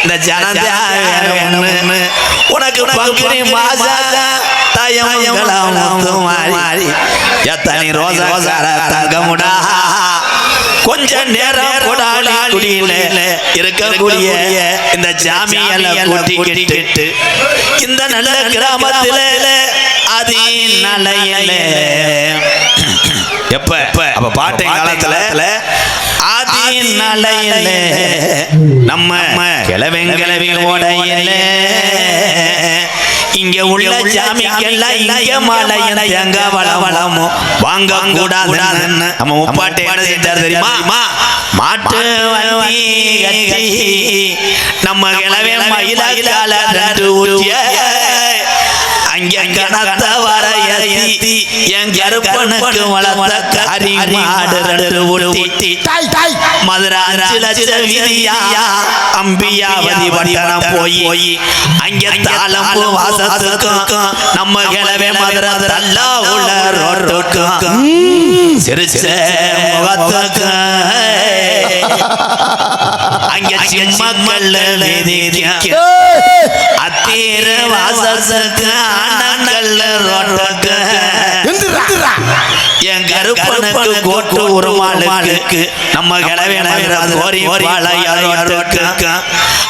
இந்த ஜனதா உனக்கு பங்குனி மாசம் தாயமங்கலம் முத்து மாறி எத்தனை ரோசா தங்கமுடா கொஞ்ச நேரம் கொடாலி குடியில இருக்கக்கூடிய இந்த ஜாமியெல்லாம் கூட்டிக்கிட்டு இந்த நல்ல கிராமத்துல அது நலையில எப்ப அப்ப பாட்டை காலத்துல ஆதி நலையில நம்ம கிளவெங்கிளவி ஓடையில இங்க உள்ள ஜாமிக்கெல்லாம் இங்க மலையன எங்க வளமும் வாங்க கூடாதுன்னு நம்ம முப்பாட்டை என்ன செஞ்சார் தெரியுமா? மாட்டு வண்டி கட்டி நம்ம கிளவே மயிலால 2 ஊற்றிய அங்க கனத்த வரையத்தி என் கருப்பனுக்கு வளர்த்த கறி மாடு ரெண்டு ஊட்டி மதுராஞ்சில விதியா அம்பியாவதி வட்டணம் போய் அங்க தாளம்பு வாசத்துக்கும் நம்ம கிளவே மதுரை நல்லா உள்ள ரோட்டுக்கும் சிரிச்ச முகத்துக்கும் அங்க சிம்மக்கல்ல அத்தீர வாசத்துக்கு ஆனங்கல்ல ரோட்டுக்கு என் கருப்பனுக்கு கோட்டு உருமாளுக்கு நம்ம கிளவே கோரி ரோட்டுக்கு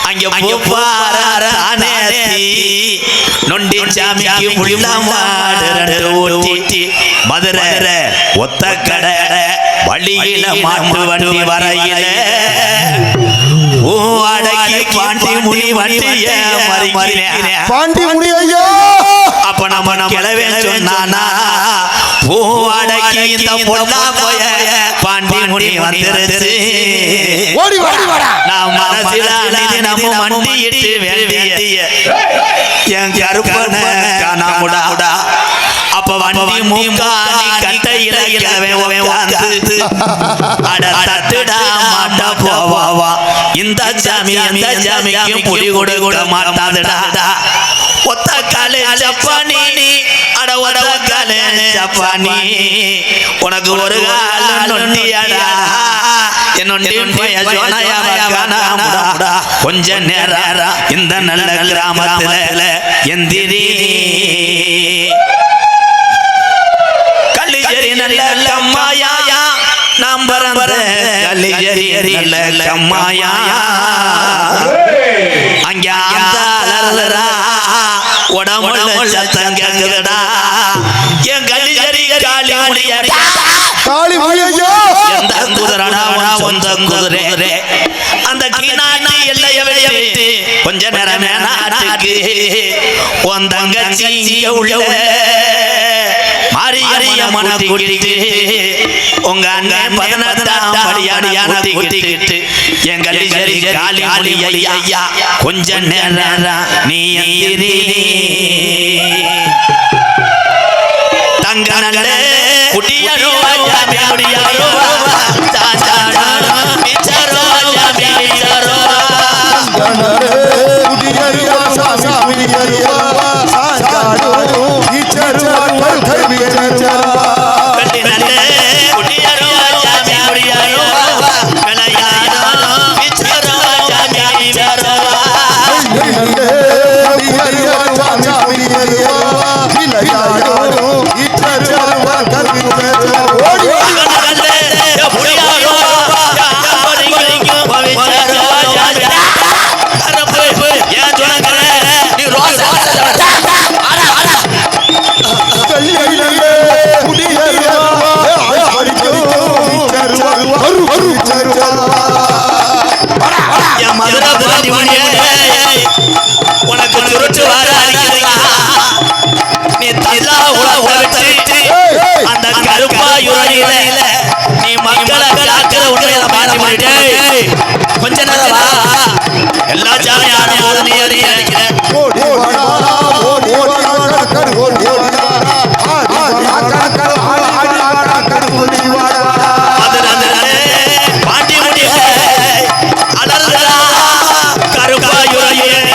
அங்க பூப்பாரே நொண்டி சாமிக்கு புள்ளமாடு ரெண்டு ஊட்டி மதுரை ஒத்த கடை வழியில மாட்டு வண்டி வரையில அடக்கி பாண்டி முனி வண்டிய பாண்டி முனி ஐயோ அப்ப நம்ம கிளவே சொன்னானா அடக்கி இந்த பொண்ணா போய பாண்டி முனி வந்துருச்சு ஓடி ஓடி வாடா நான் மனசில நம்ம வண்டி இட்டு வேண்டிய என் கருப்பன காணாமுடா அப்ப வண்டி மூக்காணி கட்டையில இலவே உட்கார்ந்து அட தட்டுடா மாட்ட போவா இந்த ஜாமிக்கு புடி கொடுக்க மாட்டாதுடா ஒத்த காலே ஜப்பானி அட ஒத்த காலே ஜப்பானி உனக்கு ஒரு கால நொண்டியாடா கொஞ்ச நேரம் இந்த நல்ல கிராமத்துல எந்திரி கல்லிஜரி நல்ல அம்மாயா நாம் பரம்பர கல்லிஜரி நல்ல அம்மாயா அங்க உடம்புல சத்தம் கேக்குதுடா என் கல்லிஜரி காலி முடியாடா காளி ஐயோ எந்த குதிரடா சொந்த குதிரை அந்த கீனாட்டி எல்லைய விட்டு கொஞ்ச நேரமே நாட்டுக்கு உன் தங்கச்சி உள்ள மாறிய மன கூட்டிட்டு உங்க அண்ணன் 18ஆம் படியான கூட்டிட்டு என் கல்லிஜரி காலி ஐயா கொஞ்ச நேரம் நீ தங்க நல்ல குட்டியரோ ஜாமியோ சாசாடா பிச்சரோ ஜாமியோ குடியரியா சாசாமியரியா சாசாடோ இச்சரோ கல்கர்மியரியா நல்ல குட்டியரோ ஜாமியோ கலையாடோ பிச்சரோ ஜாமியோ குடியரியா சாசாமியரியா இலையாடோ இச்சரோ கல்கர்மியரியா ஓடி உனக்கு சுருட்டு வர நீ தல்லா உழைச்சு அந்த கருப்பாயுரையில நீ மக்களை காக்கிற உண்மையில மாற்றி மாட்டே கொஞ்ச நேரம் எல்லா ஜாமியான நீ அறிய பாண்டி முடி அலர்தா கருப்பாயுரையே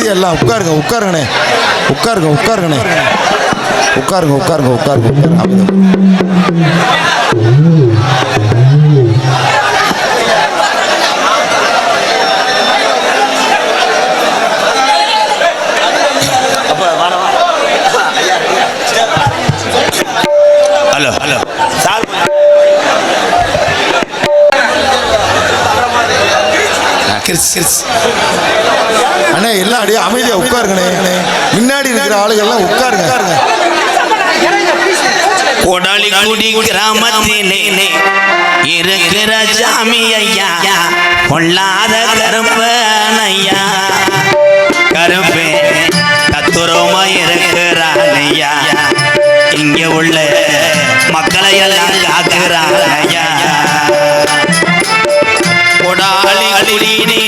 ஐயா எல்லாம் உட்காருங்க உட்காருங்கண்ணே உட்காருங்க உட்காருங்கண்ணே உட்காருங்க உட்காருங்க உட்காருங்க ஹலோ ஹலோ சார் அண்ணே எல்லாம் அப்படியே அமைதியா உட்காருங்கண்ணே முன்னாடி இருக்கிற ஆளுகள்லாம் உட்காருங்க கொடாலிக்குடி கிராமத்திலே இருக்கிற சாமி ஐயா கொள்ளாத கருப்பனையா கருப்பே தத்துரமா இருக்கிறான் ஐயா இங்க உள்ள மக்களை எல்லாம் காக்கிறான் ஐயா கொடாலிக்குடியிலே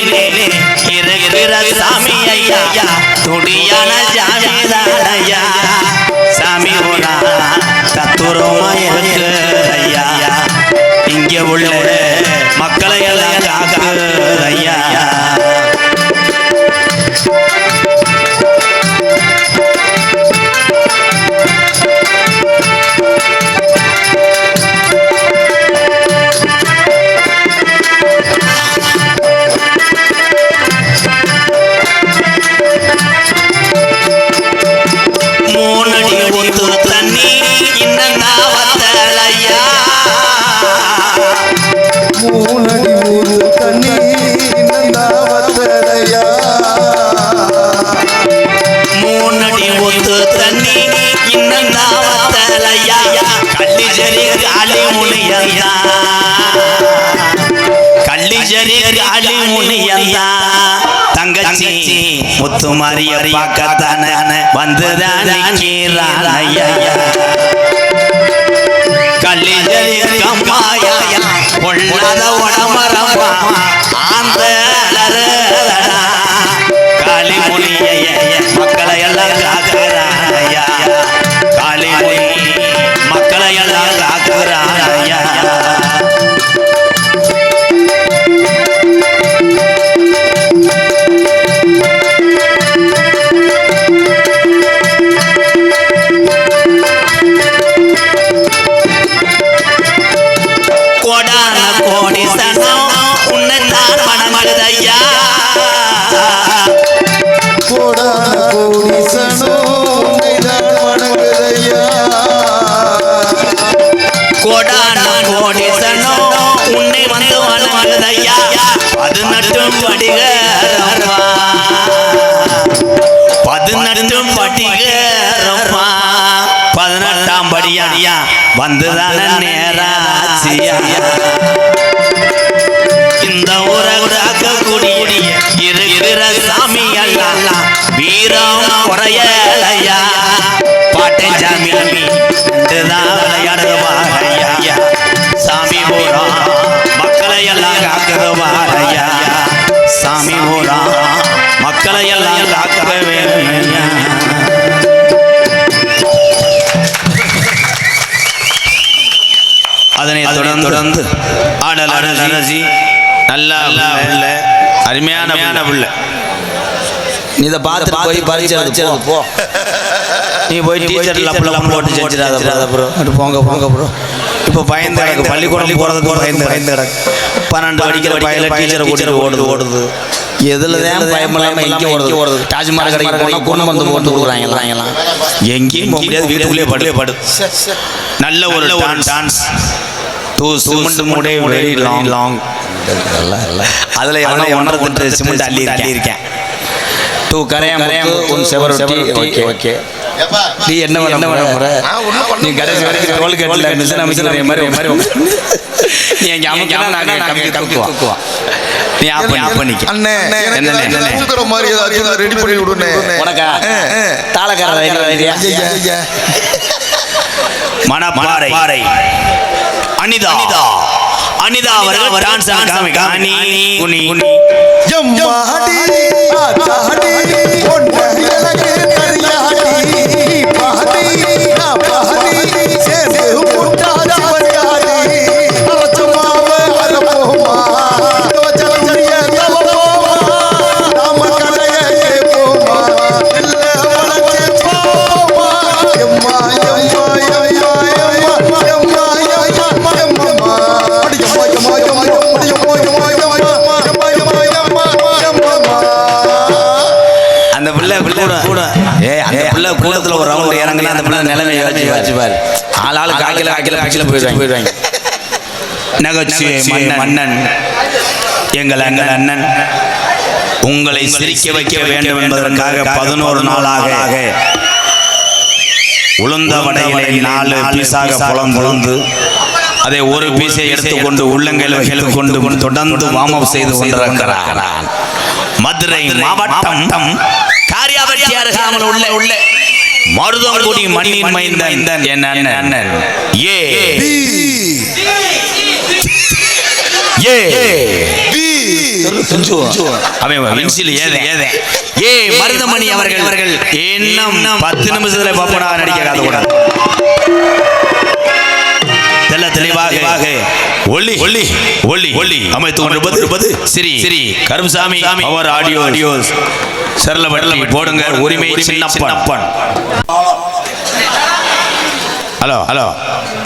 இருக்கிற சாமி ஐயா துடியான ஜாமிதான் ஐயா சாமி ஓடா தத்துரமா இருக்கு ஐயா இங்க உள்ள மக்களை எல்லாம் காக்குது ஐயா தங்கச்சி முத்துமாரிய பார்க்கத்தான வந்துதான் நிற்கிறான் ஐயா கல்லிஜரி கம்மாயா பொல்லாத உடமரமா ஆந்த காளி முனிய மக்களை எல்லாம் காக்குறான் ஐயா காளி முனி மக்களை எல்லாம் காக்குறான் ஐயா உன்னை வந்து வணங்குதையா 18 படிகரமா 18ஆம் படியா வந்துதான நேராச்சியா இந்த ஊரக கூடிய இருக்கிற சாமி எல்லாம் வீரம் குறையலையா பாட்டை சாமி விளையாடுவாரையா சாமி போறா மக்களை எல்லாம் காக்குவாரையா சாமி போறா மக்களை எல்லாம் காக்கவே அதனை தொடர்ந்து ஆடல் அரசி நல்லா அருமையான பிள்ளை நீ இதை பார்த்து போய் பறிச்சு போ நீ போய் டீச்சர் லப்பெல்லாம் போட்டு செஞ்சிடாத ப்ரோ போங்க ப்ரோ இப்போ பயந்து கிடக்கு பள்ளிக்கூடம் போகிறதுக்கு பயந்து கிடக்கு 12 படிக்கிற பையில டீச்சரை கூட்டிட்டு ஓடுது எதில் தான் பயமில்லாமல் எங்கே ஓடுது தாஜ்மஹால் கடைக்கு போனால் கொண்டு வந்து போட்டு கொடுக்குறாங்கலாம் எங்கேயும் போக முடியாது வீட்டுக்குள்ளேயே படு நல்ல ஒரு டான்ஸ் டூ சிமெண்ட் மூடே வெரி லாங் அதில் ஒன்றரை கொண்டு சிமெண்ட் அள்ளி இருக்கேன் டூ கரையாம் ஒன் செவரொட்டி ஓகே நீ என்ன பண்ண நீ கடைசி வரைக்கும் ரோல் கேட்டில் மிஷின் அமைக்கிற மாதிரி நீ எங்கே அமைக்கினா நாங்கள் தூக்குவோம் நீ ஆப் பண்ணிக்க என்ன மாதிரி ஏதாவது ரெடி பண்ணி விடுனே உனக்கா தாளக்கார மணப்பாறை அனிதா அவர்கள் டான்ஸ் காமி குனி ஜம்மாடி ஆத்தாடி ஒன்ன இலகு கரியாடி பாதி பாதி சேது முட்டாத வரியாடி அரச்சமாவ அரபோமா தவச்சந்திய தவபோமா நாம கலையே போமா கூடத்துல ஒரு ரவுண்ட் இறங்குனா அந்த பிள்ளை நிலைமை யோசிச்சுப்பாரு. ஆளாளு காய்க்கல பச்சில போயிடுவாங்க. நகைச்சுவை மன்னன் எங்கள் அண்ணன் உங்களை சிரிக்க வைக்க வேண்டும் என்பதற்காக 11 நாளாக உளுந்த வடைகளை 4 பீஸாக புலந்து அதை ஒரு பீஸை எடுத்துக்கொண்டு உள்ளங்கையில் கொண்டு தொடர்ந்து வார்ம் செய்து கொண்டிருக்கிறார். மதுரை மாவட்டம் காரியாபட்டி அருகாமல் உள்ள மருதங்குடி மண்ணின் மைந்தன் என் அண்ணன் மருதமணி அவர்கள் இன்னும் 10 நிமிஷத்துல பாப்பனா நடிக்க காது கூடாது. தெளிவாக ஒளி ஒளி ஒளி ஒளி அமைத்துக் கொண்டிருப்பது ஸ்ரீ கருமசாமி அவர் ஆடியோஸ் சரளபட்டி போடுங்க. உரிமை சின்னப்பன். ஹலோ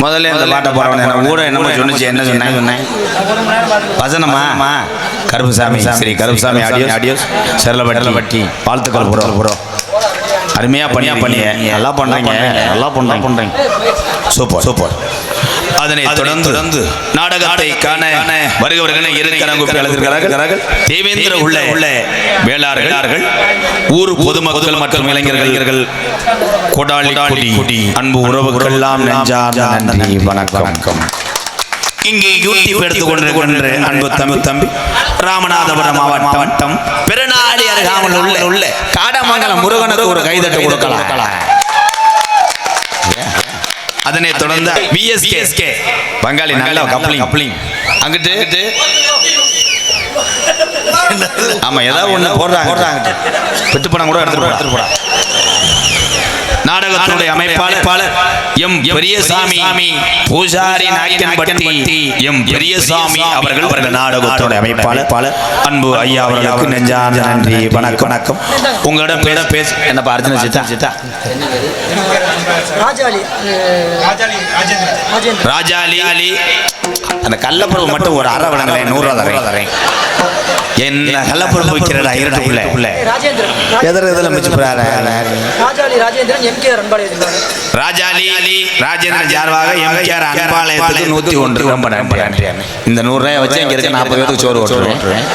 முதல்ல இந்த பாட்டை போறவன் கூட என்னமோ சொன்னிச்சு. என்ன சொன்னேன் வசனமா? கருமசாமி ஸ்ரீ கருமசாமி ஆடியோஸ் சரளபட்டி வாழ்த்துக்கள் புறோ. அருமையா பண்ணிய நல்லா பண்றீங்க. சூப்பர். அதனை தொடர்ந்து நாடகத்தை காண வருகிறவர்கள் இருக்கிறார்கள். தேவேந்திர உள்ள வேளாளர்கள், ஊர் பொதுமக்கள் மற்றும் இளைஞர்கள், கொடாலி அன்பு உறவுகளெல்லாம் நெஞ்சார்ந்த நன்றி வணக்கம். இங்கே யூடியூப் எடுத்துக் கொண்டிருக்கின்ற அன்பு தம்பி ராமநாதபுரம் மாவட்டம் பெருநாளி அருகாமல் உள்ள காடமங்கலம் முருகனுக்கு ஒரு கைதட்டு கொடுக்கலாம். அதனை தொடர்ந்து விஎஸ்கே பங்காளி நல்ல கப்ளிங் அங்கிட்டு ஆமா ஏதாவது ஒண்ணு போடுறாங்க. பெட்டு பணம் கூட எடுத்துட்டு போடா. நாடகத்துடைய அமைப்பாளர் எம் பெரியசாமி பூஜாரி நாயக்கன்பட்டி எம் பெரியசாமி அவர்கள் நாடகத்துடைய அமைப்பாளர் அன்பு ஐயா அவர்களுக்கு நெஞ்சார்ந்த நன்றி வணக்கம். உங்களிடம் பேச என்னப்பா அர்ஜுன சித்தா ராஜாலி அந்த கள்ளப்பருவம் மட்டும் ஒரு அரை விடங்களே 100 ரூபா தரேன். என்ன கள்ளப்பருவம் வைக்கிறடா இரட்டுக்குள்ள எதில் மிச்சு ராஜேந்திரன் சார்பாக எம்கேஆர் அன்பாலயத்துக்கு 101 ரொம்ப நன்றி. இந்த 100 ரூபாய் வச்சு இங்க இருக்க 40 பேருக்கு சோறு ஓட்டுருவேன்.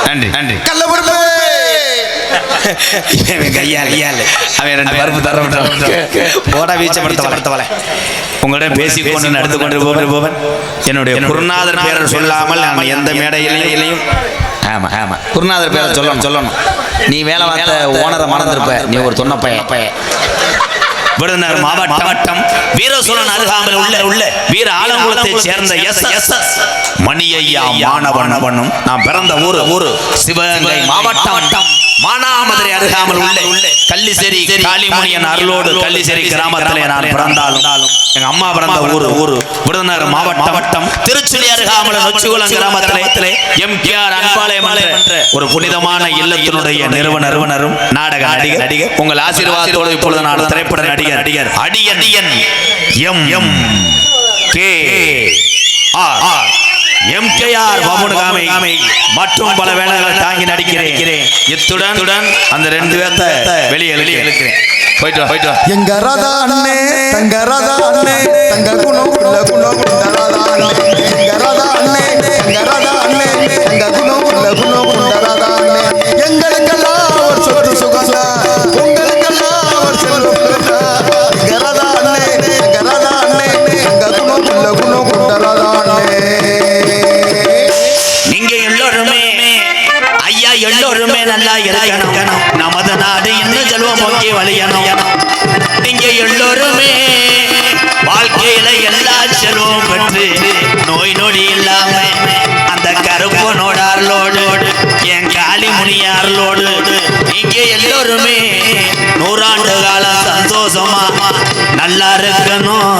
நன்றி. கையால் அவன் 2 பருப்பு தர போடா வீச்சப்படுத்த உங்களிடம் பேசிக்கொண்டு நடந்து கொண்டு போவன். என்னுடைய குருநாதர் பேரை சொல்லாமல் நான் எந்த மேடையிலையும் ஆமா குருநாதர் பேரை சொல்லணும். நீ வேலை பார்த்த ஓனரை மறந்துருப்ப. நீ ஒரு தொன்ன பையன். விருதுநகர் மாவட்டம் வீரசோழன் அருகாமல் உள்ள வீர ஆலங்குளத்தை சேர்ந்த எஸ் மணியையா மாணவனும் நான் பிறந்த ஊரு சிவகங்கை மாவட்டம் மானாமதுரை அருகாமல் உள்ள கள்ளிசேரி காளிமுனியன் அருளோடு கள்ளிசேரி கிராமத்திலே நான் பிறந்தாலும் எங்க அம்மா பிறந்த ஊரு விருதுநகர் மாவட்டம் திருச்சுழி அருகாமல் நொச்சிகுளம் கிராமத்திலே எம்கேஆர் அன்பாலயம் என்ற ஒரு புனிதமான இல்லத்தினுடைய நிறுவனரும் நாடக நடிகர் உங்கள் ஆசீர்வாதத்தோடு இப்பொழுது நான் திரைப்பட நடிகர் அடியன் எம்கேஆர் பமுனுகாமை மற்றும் பல வேலைகளை தாங்கி நடிக்கிறேன். இத்துடன் அந்த 2 பேர்த்த வெளியே இழுக்கிறேன். போயிட்டு எங்க ராதா அண்ணே தங்க ராதா அண்ணே தங்க குணம் ராதா அண்ணே எங்க ராதா அண்ணே தங்க ராதா அண்ணே தங்க குணம் ராதா அண்ணே எங்களுக்கெல்லாம் ஒரு சொத்து சுகந்தா உங்களுக்கெல்லாம் ஒரு செல்வந்தா எங்க ராதா அண்ணே தங்க ராதா அண்ணே தங்க குணம் ராதா அண்ணே. நீங்க எல்லோருமே நல்லா இருக்கணும். நமது நாடு இன்னும் செல்வம் நோக்கி வழியணும். நீங்க எல்லோருமே வாழ்க்கையில எல்லா செல்வம் பெற்று நோய் நொடி இல்லாம அந்த கருப்பனோட அருளோடு என் காளிமுனியாரோடு நீங்க எல்லோருமே 100 ஆண்டு காலம் சந்தோஷமா நல்லா இருக்கணும்.